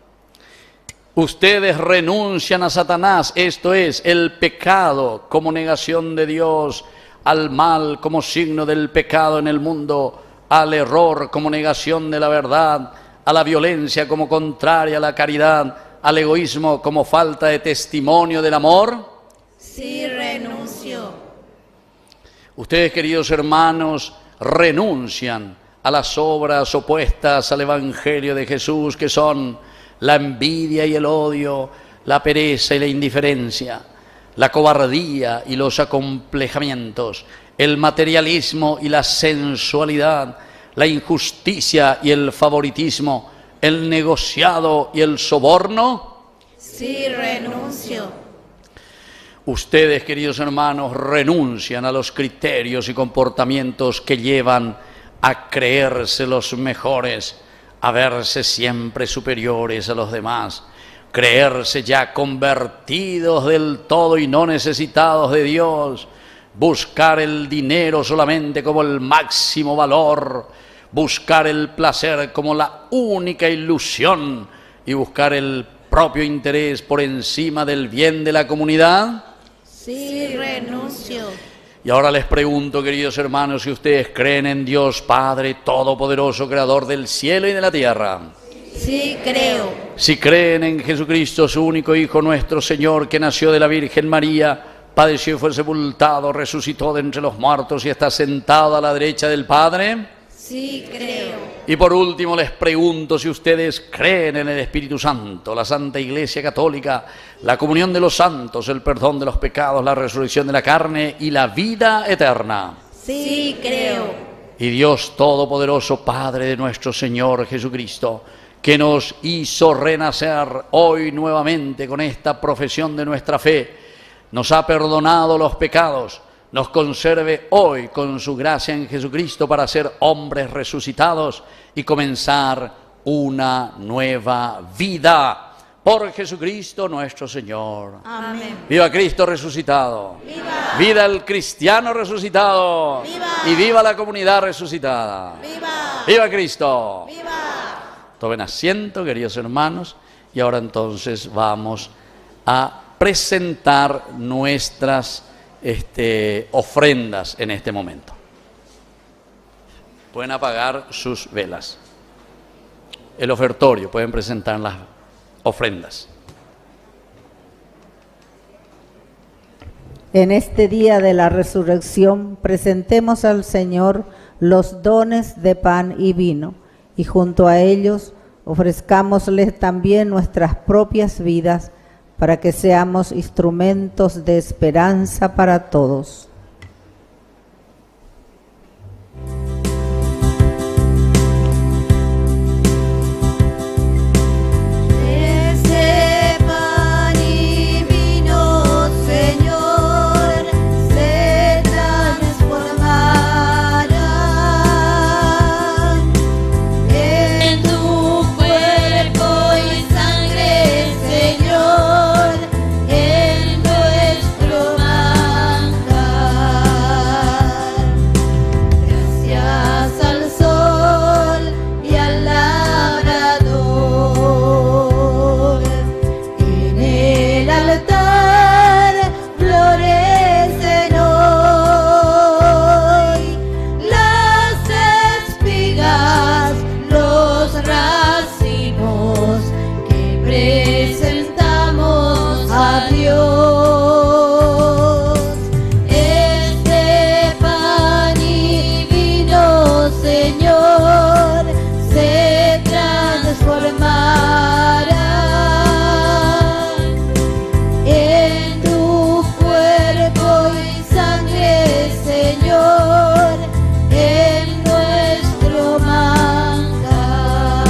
Ustedes renuncian a Satanás, esto es, el pecado como negación de Dios, al mal como signo del pecado en el mundo, al error como negación de la verdad, a la violencia como contraria a la caridad, al egoísmo como falta de testimonio del amor. Sí, renuncio. Ustedes, queridos hermanos, renuncian a las obras opuestas al Evangelio de Jesús, que son la envidia y el odio, la pereza y la indiferencia, la cobardía y los acomplejamientos, el materialismo y la sensualidad, la injusticia y el favoritismo, el negociado y el soborno. Sí, renuncio. Ustedes, queridos hermanos, renuncian a los criterios y comportamientos que llevan a creerse los mejores, a verse siempre superiores a los demás, creerse ya convertidos del todo y no necesitados de Dios, buscar el dinero solamente como el máximo valor, buscar el placer como la única ilusión y buscar el propio interés por encima del bien de la comunidad? Sí, renuncio. Y ahora les pregunto, queridos hermanos, si ustedes creen en Dios Padre Todopoderoso, Creador del cielo y de la tierra. Sí, creo. Si creen en Jesucristo, su único Hijo, nuestro Señor, que nació de la Virgen María, padeció y fue sepultado, resucitó de entre los muertos y está sentado a la derecha del Padre. Sí, creo. Y por último les pregunto si ustedes creen en el Espíritu Santo, la Santa Iglesia Católica, la comunión de los santos, el perdón de los pecados, la resurrección de la carne y la vida eterna. Sí, creo. Y Dios Todopoderoso, Padre de nuestro Señor Jesucristo, que nos hizo renacer hoy nuevamente con esta profesión de nuestra fe, nos ha perdonado los pecados, nos conserve hoy con su gracia en Jesucristo para ser hombres resucitados y comenzar una nueva vida. Por Jesucristo nuestro Señor. Amén. ¡Viva Cristo resucitado! ¡Viva! ¡Viva el cristiano resucitado! ¡Viva! ¡Y viva la comunidad resucitada! ¡Viva! ¡Viva Cristo! ¡Viva! Tomen asiento, queridos hermanos, y ahora entonces vamos a presentar nuestras ofrendas en este momento. Pueden apagar sus velas. El ofertorio, pueden presentar las ofrendas. En este día de la resurrección presentemos al Señor los dones de pan y vino, y junto a ellos ofrezcámosles también nuestras propias vidas, para que seamos instrumentos de esperanza para todos. Ese pan y vino, Señor, se transformarán en tu cuerpo y sangre, Señor, en nuestro manjar. Gracias al sol y al labrador, en el altar florecen hoy las espigas, los racimos que presentamos a Dios. Este pan y vino, Señor, se transformará en tu cuerpo y sangre, Señor, en nuestro manjar.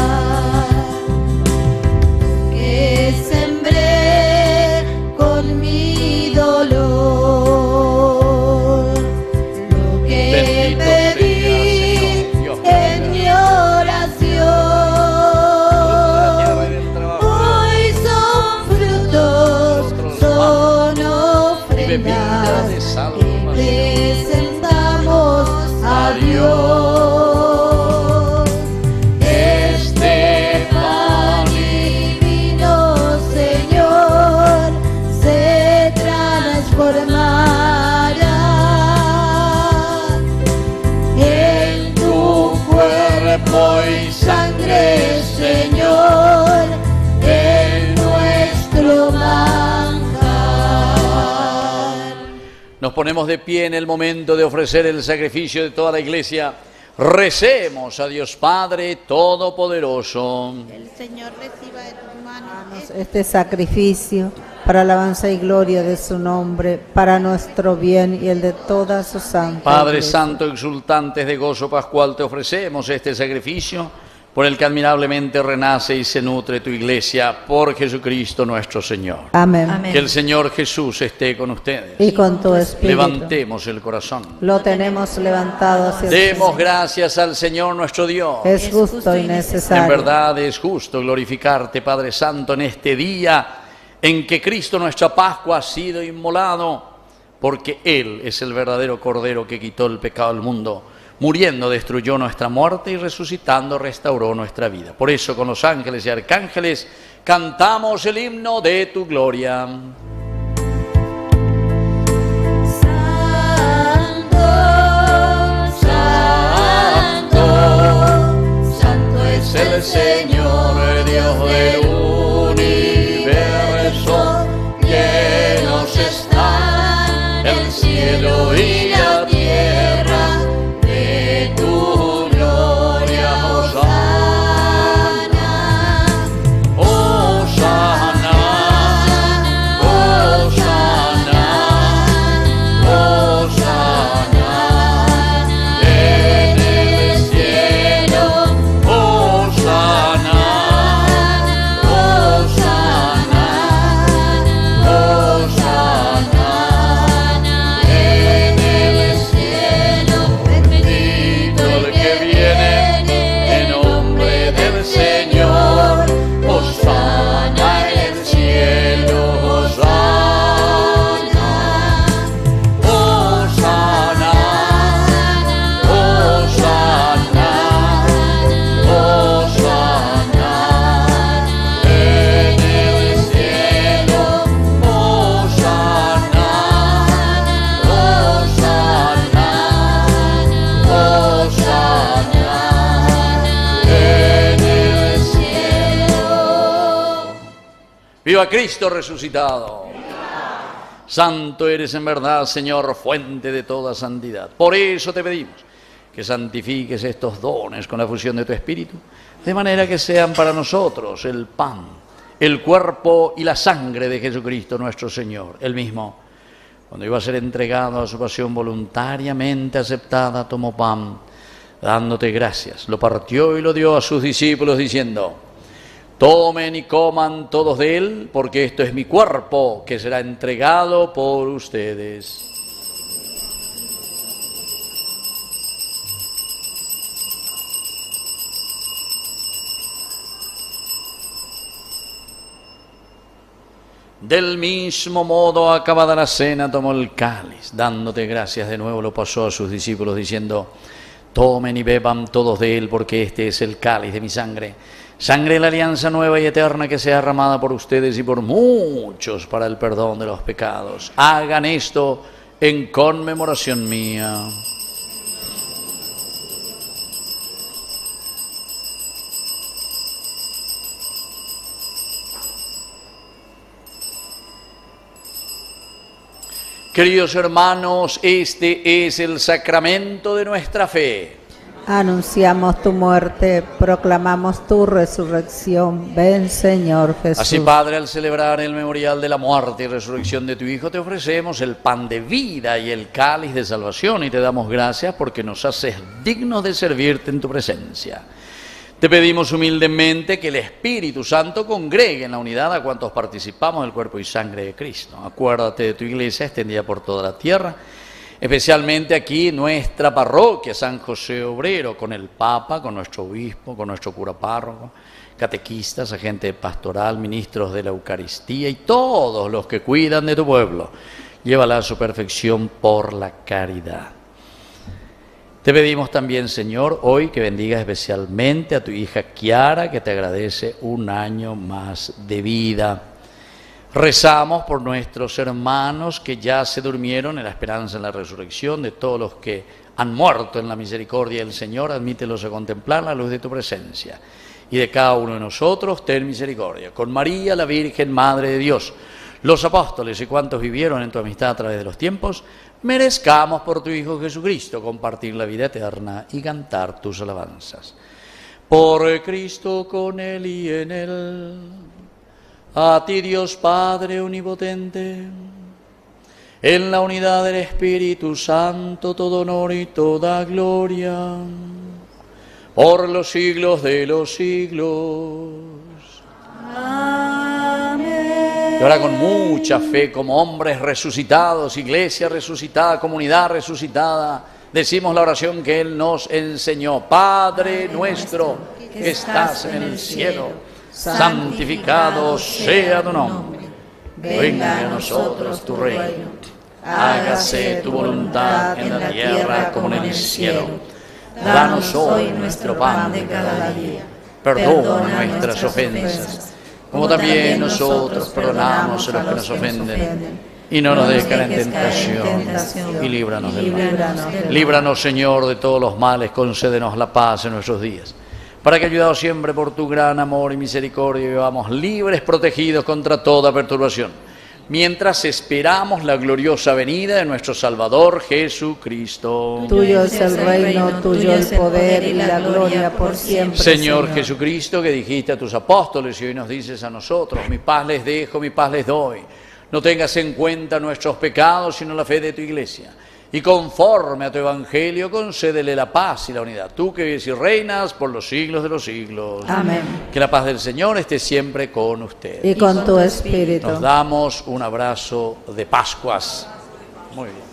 Que sembré con mi dolor, lo que Bendito sea, pedí Señor, Dios en mi oración. Hoy son frutos, son ofrendas de que salvación. presentamos a Dios. Este pan y vino, Señor, se transformará en tu cuerpo y sangre, Señor, en nuestro manjar. Nos ponemos de pie en el momento de ofrecer el sacrificio de toda la iglesia. Recemos a Dios Padre Todopoderoso. El Señor reciba de tus manos Este sacrificio para alabanza y gloria de su nombre, para nuestro bien y el de toda su santa Padre Iglesia. Santo, exultantes de gozo pascual, te ofrecemos este sacrificio por el que admirablemente renace y se nutre tu iglesia, por Jesucristo nuestro Señor. Amén. Amén. Que el Señor Jesús esté con ustedes. Y con tu espíritu. Levantemos el corazón. Lo tenemos levantado hacia el Demos Señor. gracias al Señor nuestro Dios. Es justo y necesario. En verdad es justo glorificarte, Padre Santo, en este día en que Cristo nuestra Pascua ha sido inmolado, porque Él es el verdadero Cordero que quitó el pecado del mundo. Muriendo destruyó nuestra muerte y resucitando restauró nuestra vida. Por eso con los ángeles y arcángeles cantamos el himno de tu gloria. Santo, santo, santo es el Señor, Dios del universo. Llenos están el cielo y la tierra de tu gloria. Hosana, Hosana, Hosana, Hosana en el cielo. Hosana, Hosana, Hosana en el cielo. Bendito el que viene en nombre del Señor. Hosana en el cielo. Hosana, Hosana, Hosana, Hosana en el cielo. Hosana, Hosana, Hosana en el cielo. ¡Viva Cristo resucitado! Santo eres en verdad, Señor, fuente de toda santidad. Por eso te pedimos que santifiques estos dones con la fusión de tu Espíritu, de manera que sean para nosotros el pan, el cuerpo y la sangre de Jesucristo nuestro Señor. Él mismo, cuando iba a ser entregado a su pasión voluntariamente aceptada, tomó pan, dándote gracias, lo partió y lo dio a sus discípulos, diciendo: tomen y coman todos de él, porque esto es mi cuerpo, que será entregado por ustedes. Del mismo modo, acabada la cena, tomó el cáliz, dándote gracias de nuevo, lo pasó a sus discípulos, diciendo: tomen y beban todos de él, porque este es el cáliz de mi sangre, sangre de la alianza nueva y eterna, que sea derramada por ustedes y por muchos para el perdón de los pecados. Hagan esto en conmemoración mía. Queridos hermanos, este es el sacramento de nuestra fe. Anunciamos tu muerte, proclamamos tu resurrección. Ven, Señor Jesús. Así, Padre, al celebrar el memorial de la muerte y resurrección de tu Hijo, te ofrecemos el pan de vida y el cáliz de salvación, y te damos gracias porque nos haces dignos de servirte en tu presencia. Te pedimos humildemente que el Espíritu Santo congregue en la unidad a cuantos participamos del cuerpo y sangre de Cristo. Acuérdate de tu iglesia extendida por toda la tierra, especialmente aquí nuestra parroquia San José Obrero, con el Papa, con nuestro obispo, con nuestro cura párroco, catequistas, agente pastoral, ministros de la Eucaristía y todos los que cuidan de tu pueblo. Llévala a su perfección por la caridad. Te pedimos también, Señor, hoy que bendigas especialmente a tu hija Kiara, que te agradece un año más de vida. Rezamos por nuestros hermanos que ya se durmieron en la esperanza en la resurrección, de todos los que han muerto en la misericordia del Señor, admítelos a contemplar la luz de tu presencia. Y de cada uno de nosotros, ten misericordia. Con María, la Virgen, Madre de Dios, los apóstoles y cuantos vivieron en tu amistad a través de los tiempos, merezcamos por tu Hijo Jesucristo compartir la vida eterna y cantar tus alabanzas. Por Cristo, con Él y en Él, a ti Dios Padre omnipotente, en la unidad del Espíritu Santo, todo honor y toda gloria por los siglos de los siglos. Amén. Y ahora con mucha fe, como hombres resucitados, iglesia resucitada, comunidad resucitada, decimos la oración que Él nos enseñó. Padre nuestro que estás en el cielo, santificado sea tu nombre. Venga a nosotros tu reino. Hágase tu voluntad en la tierra como en el cielo. Danos hoy nuestro pan de cada día. Perdona nuestras ofensas, como también nosotros perdonamos a los que nos ofenden. Y no nos dejes caer en tentación, y líbranos del mal. Líbranos, Señor, de todos los males, concédenos la paz en nuestros días, para que, ayudados siempre por tu gran amor y misericordia, vivamos libres, protegidos contra toda perturbación, mientras esperamos la gloriosa venida de nuestro Salvador Jesucristo. Tuyo es el reino, tuyo el poder y la gloria por siempre. Señor Jesucristo, que dijiste a tus apóstoles y hoy nos dices a nosotros: mi paz les dejo, mi paz les doy. No tengas en cuenta nuestros pecados, sino la fe de tu iglesia. Y conforme a tu evangelio, concédele la paz y la unidad. Tú que vives y reinas por los siglos de los siglos. Amén. Que la paz del Señor esté siempre con ustedes. Y con tu espíritu. Nos damos un abrazo de Pascuas. Muy bien.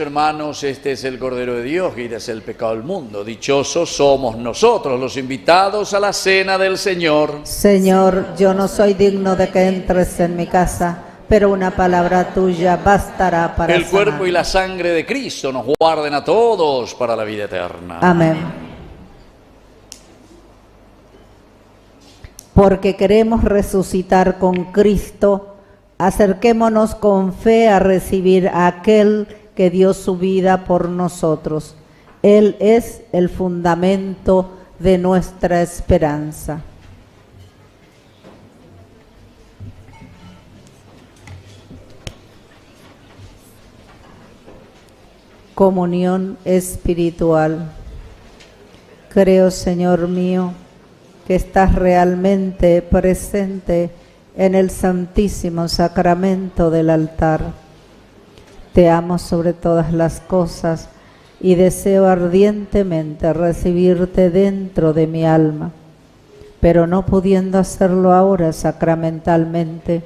Hermanos, este es el Cordero de Dios que quita el pecado del mundo. Dichosos somos nosotros los invitados a la cena del Señor. Señor, yo no soy digno de que entres en mi casa, pero una palabra tuya bastará para el cuerpo sanar. y la sangre de Cristo nos guarden a todos para la vida eterna. Amén. Porque queremos resucitar con Cristo, acerquémonos con fe a recibir a aquel que dio su vida por nosotros. Él es el fundamento de nuestra esperanza. Comunión espiritual. Creo, Señor mío, que estás realmente presente en el Santísimo Sacramento del altar. Te amo sobre todas las cosas y deseo ardientemente recibirte dentro de mi alma, pero no pudiendo hacerlo ahora sacramentalmente,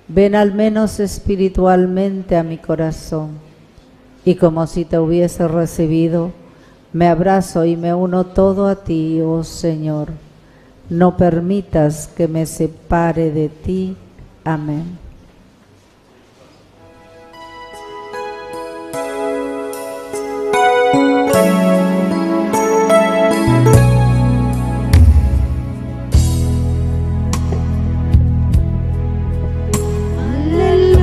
ven al menos espiritualmente a mi corazón, y como si te hubiese recibido, me abrazo y me uno todo a ti, oh Señor. No permitas que me separe de ti. Amén. El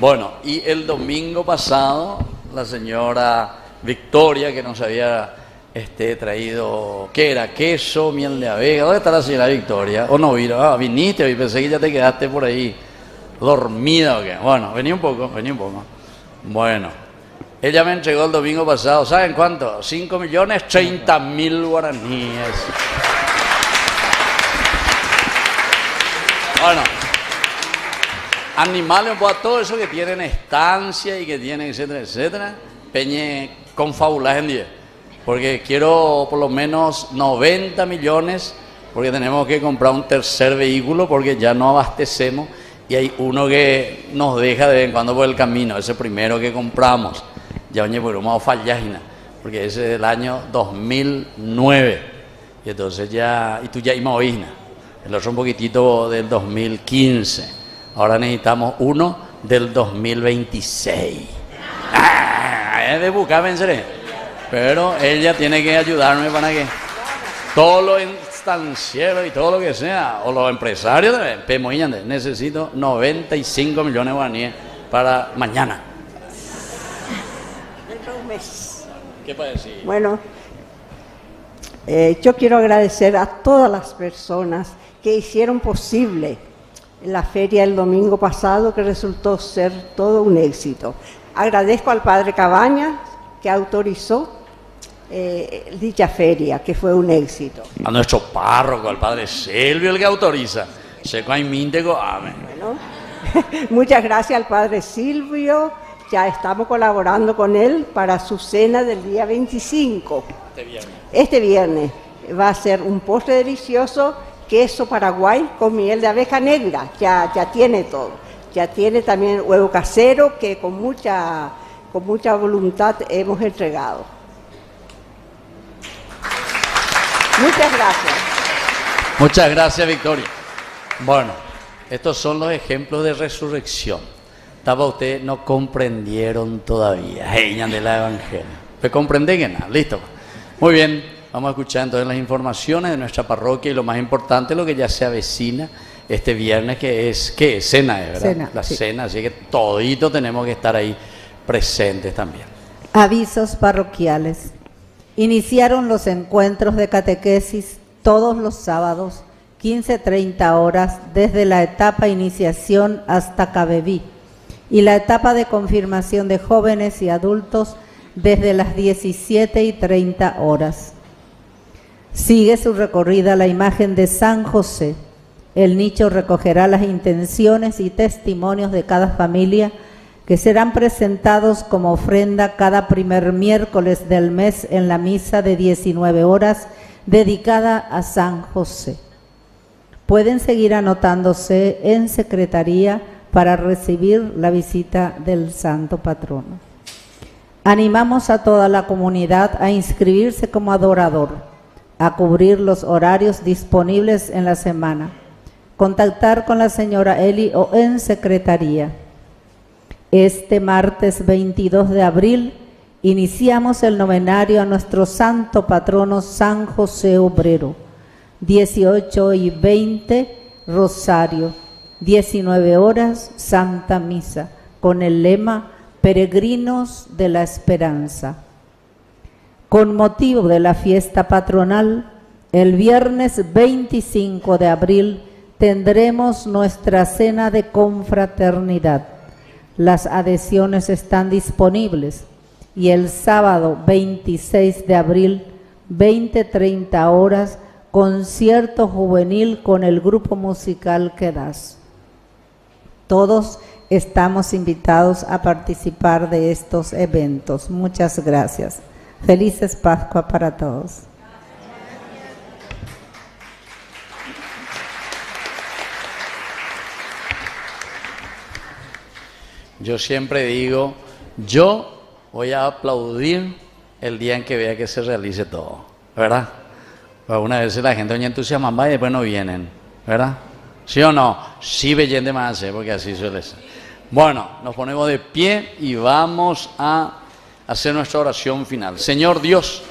Bueno, y el domingo pasado, la señora Victoria, que nos había traído, ¿qué era? Queso, miel de abeja. ¿Dónde está la señora Victoria? ¿O no vino? Ah, viniste y pensé que ya te quedaste por ahí dormida o qué. Bueno, vení un poco. Bueno, ella me entregó el domingo pasado, ¿saben cuánto? 5.030.000 guaraníes. Bueno, animales, pues a todo eso que tienen estancia y que tienen, etcétera, peñe confabulas en 10. Porque quiero por lo menos 90 millones, porque tenemos que comprar un tercer vehículo, porque ya no abastecemos. Y hay uno que nos deja de vez en cuando por el camino, ese primero que compramos. Ya oye, pues vamos a fallar, porque ese es del año 2009. Y entonces ya, y tú ya íbamos a el otro un poquitito del 2015. Ahora necesitamos uno del 2026. Es de buscar, venceré. Pero ella tiene que ayudarme para que todos los estancieros y todo lo que sea, o los empresarios también, necesito 95 millones de guaraníes para mañana. Dentro de un mes. ¿Qué puede decir? Bueno, yo quiero agradecer a todas las personas que hicieron posible la feria el domingo pasado, que resultó ser todo un éxito. Agradezco al padre Cabañas, que autorizó dicha feria, que fue un éxito. A nuestro párroco, al padre Silvio, el que autoriza. Amén. Bueno, muchas gracias al padre Silvio. Ya estamos colaborando con él para su cena del día 25. Este viernes va a ser un postre delicioso, queso paraguay con miel de abeja negra. Ya tiene todo. Ya tiene también huevo casero, que con mucha voluntad hemos entregado. Muchas gracias. Muchas gracias, Victoria. Bueno, estos son los ejemplos de resurrección. Estaba ustedes no comprendieron todavía. Hey, de la evangelio. ¿Me comprendí que nada? Listo. Muy bien, vamos a escuchar entonces las informaciones de nuestra parroquia y lo más importante, lo que ya se avecina este viernes, que es, ¿qué? Cena, ¿verdad? Cena, la sí. cena, así que todito tenemos que estar ahí presentes también. Avisos parroquiales. Iniciaron los encuentros de catequesis todos los sábados, 15:30 horas, desde la etapa iniciación hasta Cabeví, y la etapa de confirmación de jóvenes y adultos desde las 17:30 horas. Sigue su recorrida la imagen de San José. El nicho recogerá las intenciones y testimonios de cada familia, que serán presentados como ofrenda cada primer miércoles del mes en la misa de 19 horas dedicada a San José. Pueden seguir anotándose en secretaría para recibir la visita del Santo Patrono. Animamos a toda la comunidad a inscribirse como adorador, a cubrir los horarios disponibles en la semana, contactar con la señora Eli o en secretaría. Este martes 22 de abril iniciamos el novenario a nuestro santo patrono San José Obrero. 18:20 Rosario, 19 horas Santa Misa, con el lema Peregrinos de la Esperanza. Con motivo de la fiesta patronal, el viernes 25 de abril tendremos nuestra cena de confraternidad. Las adhesiones están disponibles y el sábado 26 de abril, 20:30 horas, concierto juvenil con el grupo musical Quedas. Todos estamos invitados a participar de estos eventos. Muchas gracias. Felices Pascua para todos. Yo siempre digo, yo voy a aplaudir el día en que vea que se realice todo, ¿verdad? Algunas veces la gente oye entusiasma y después no vienen, ¿verdad? ¿Sí o no? Sí, veyen más, porque así suele ser. Bueno, nos ponemos de pie y vamos a hacer nuestra oración final. Señor Dios,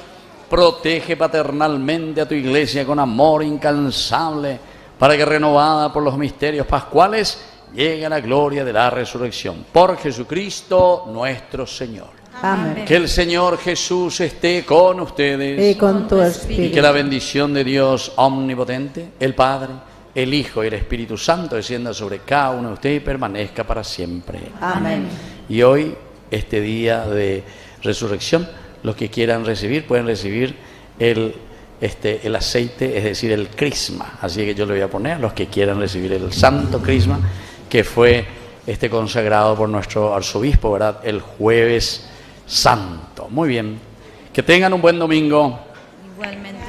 protege paternalmente a tu iglesia con amor incansable, para que renovada por los misterios pascuales llegue a la gloria de la resurrección. Por Jesucristo nuestro Señor. Amén. Que el Señor Jesús esté con ustedes Y con tu y que espíritu. la bendición de Dios omnipotente, el Padre, el Hijo y el Espíritu Santo descienda sobre cada uno de ustedes y permanezca para siempre. Amén. Y hoy, este día de resurrección, los que quieran recibir pueden recibir el aceite, es decir, el crisma. Así que yo le voy a poner a los que quieran recibir el santo crisma, que fue consagrado por nuestro arzobispo, ¿verdad?, el jueves santo. Muy bien. Que tengan un buen domingo. Igualmente.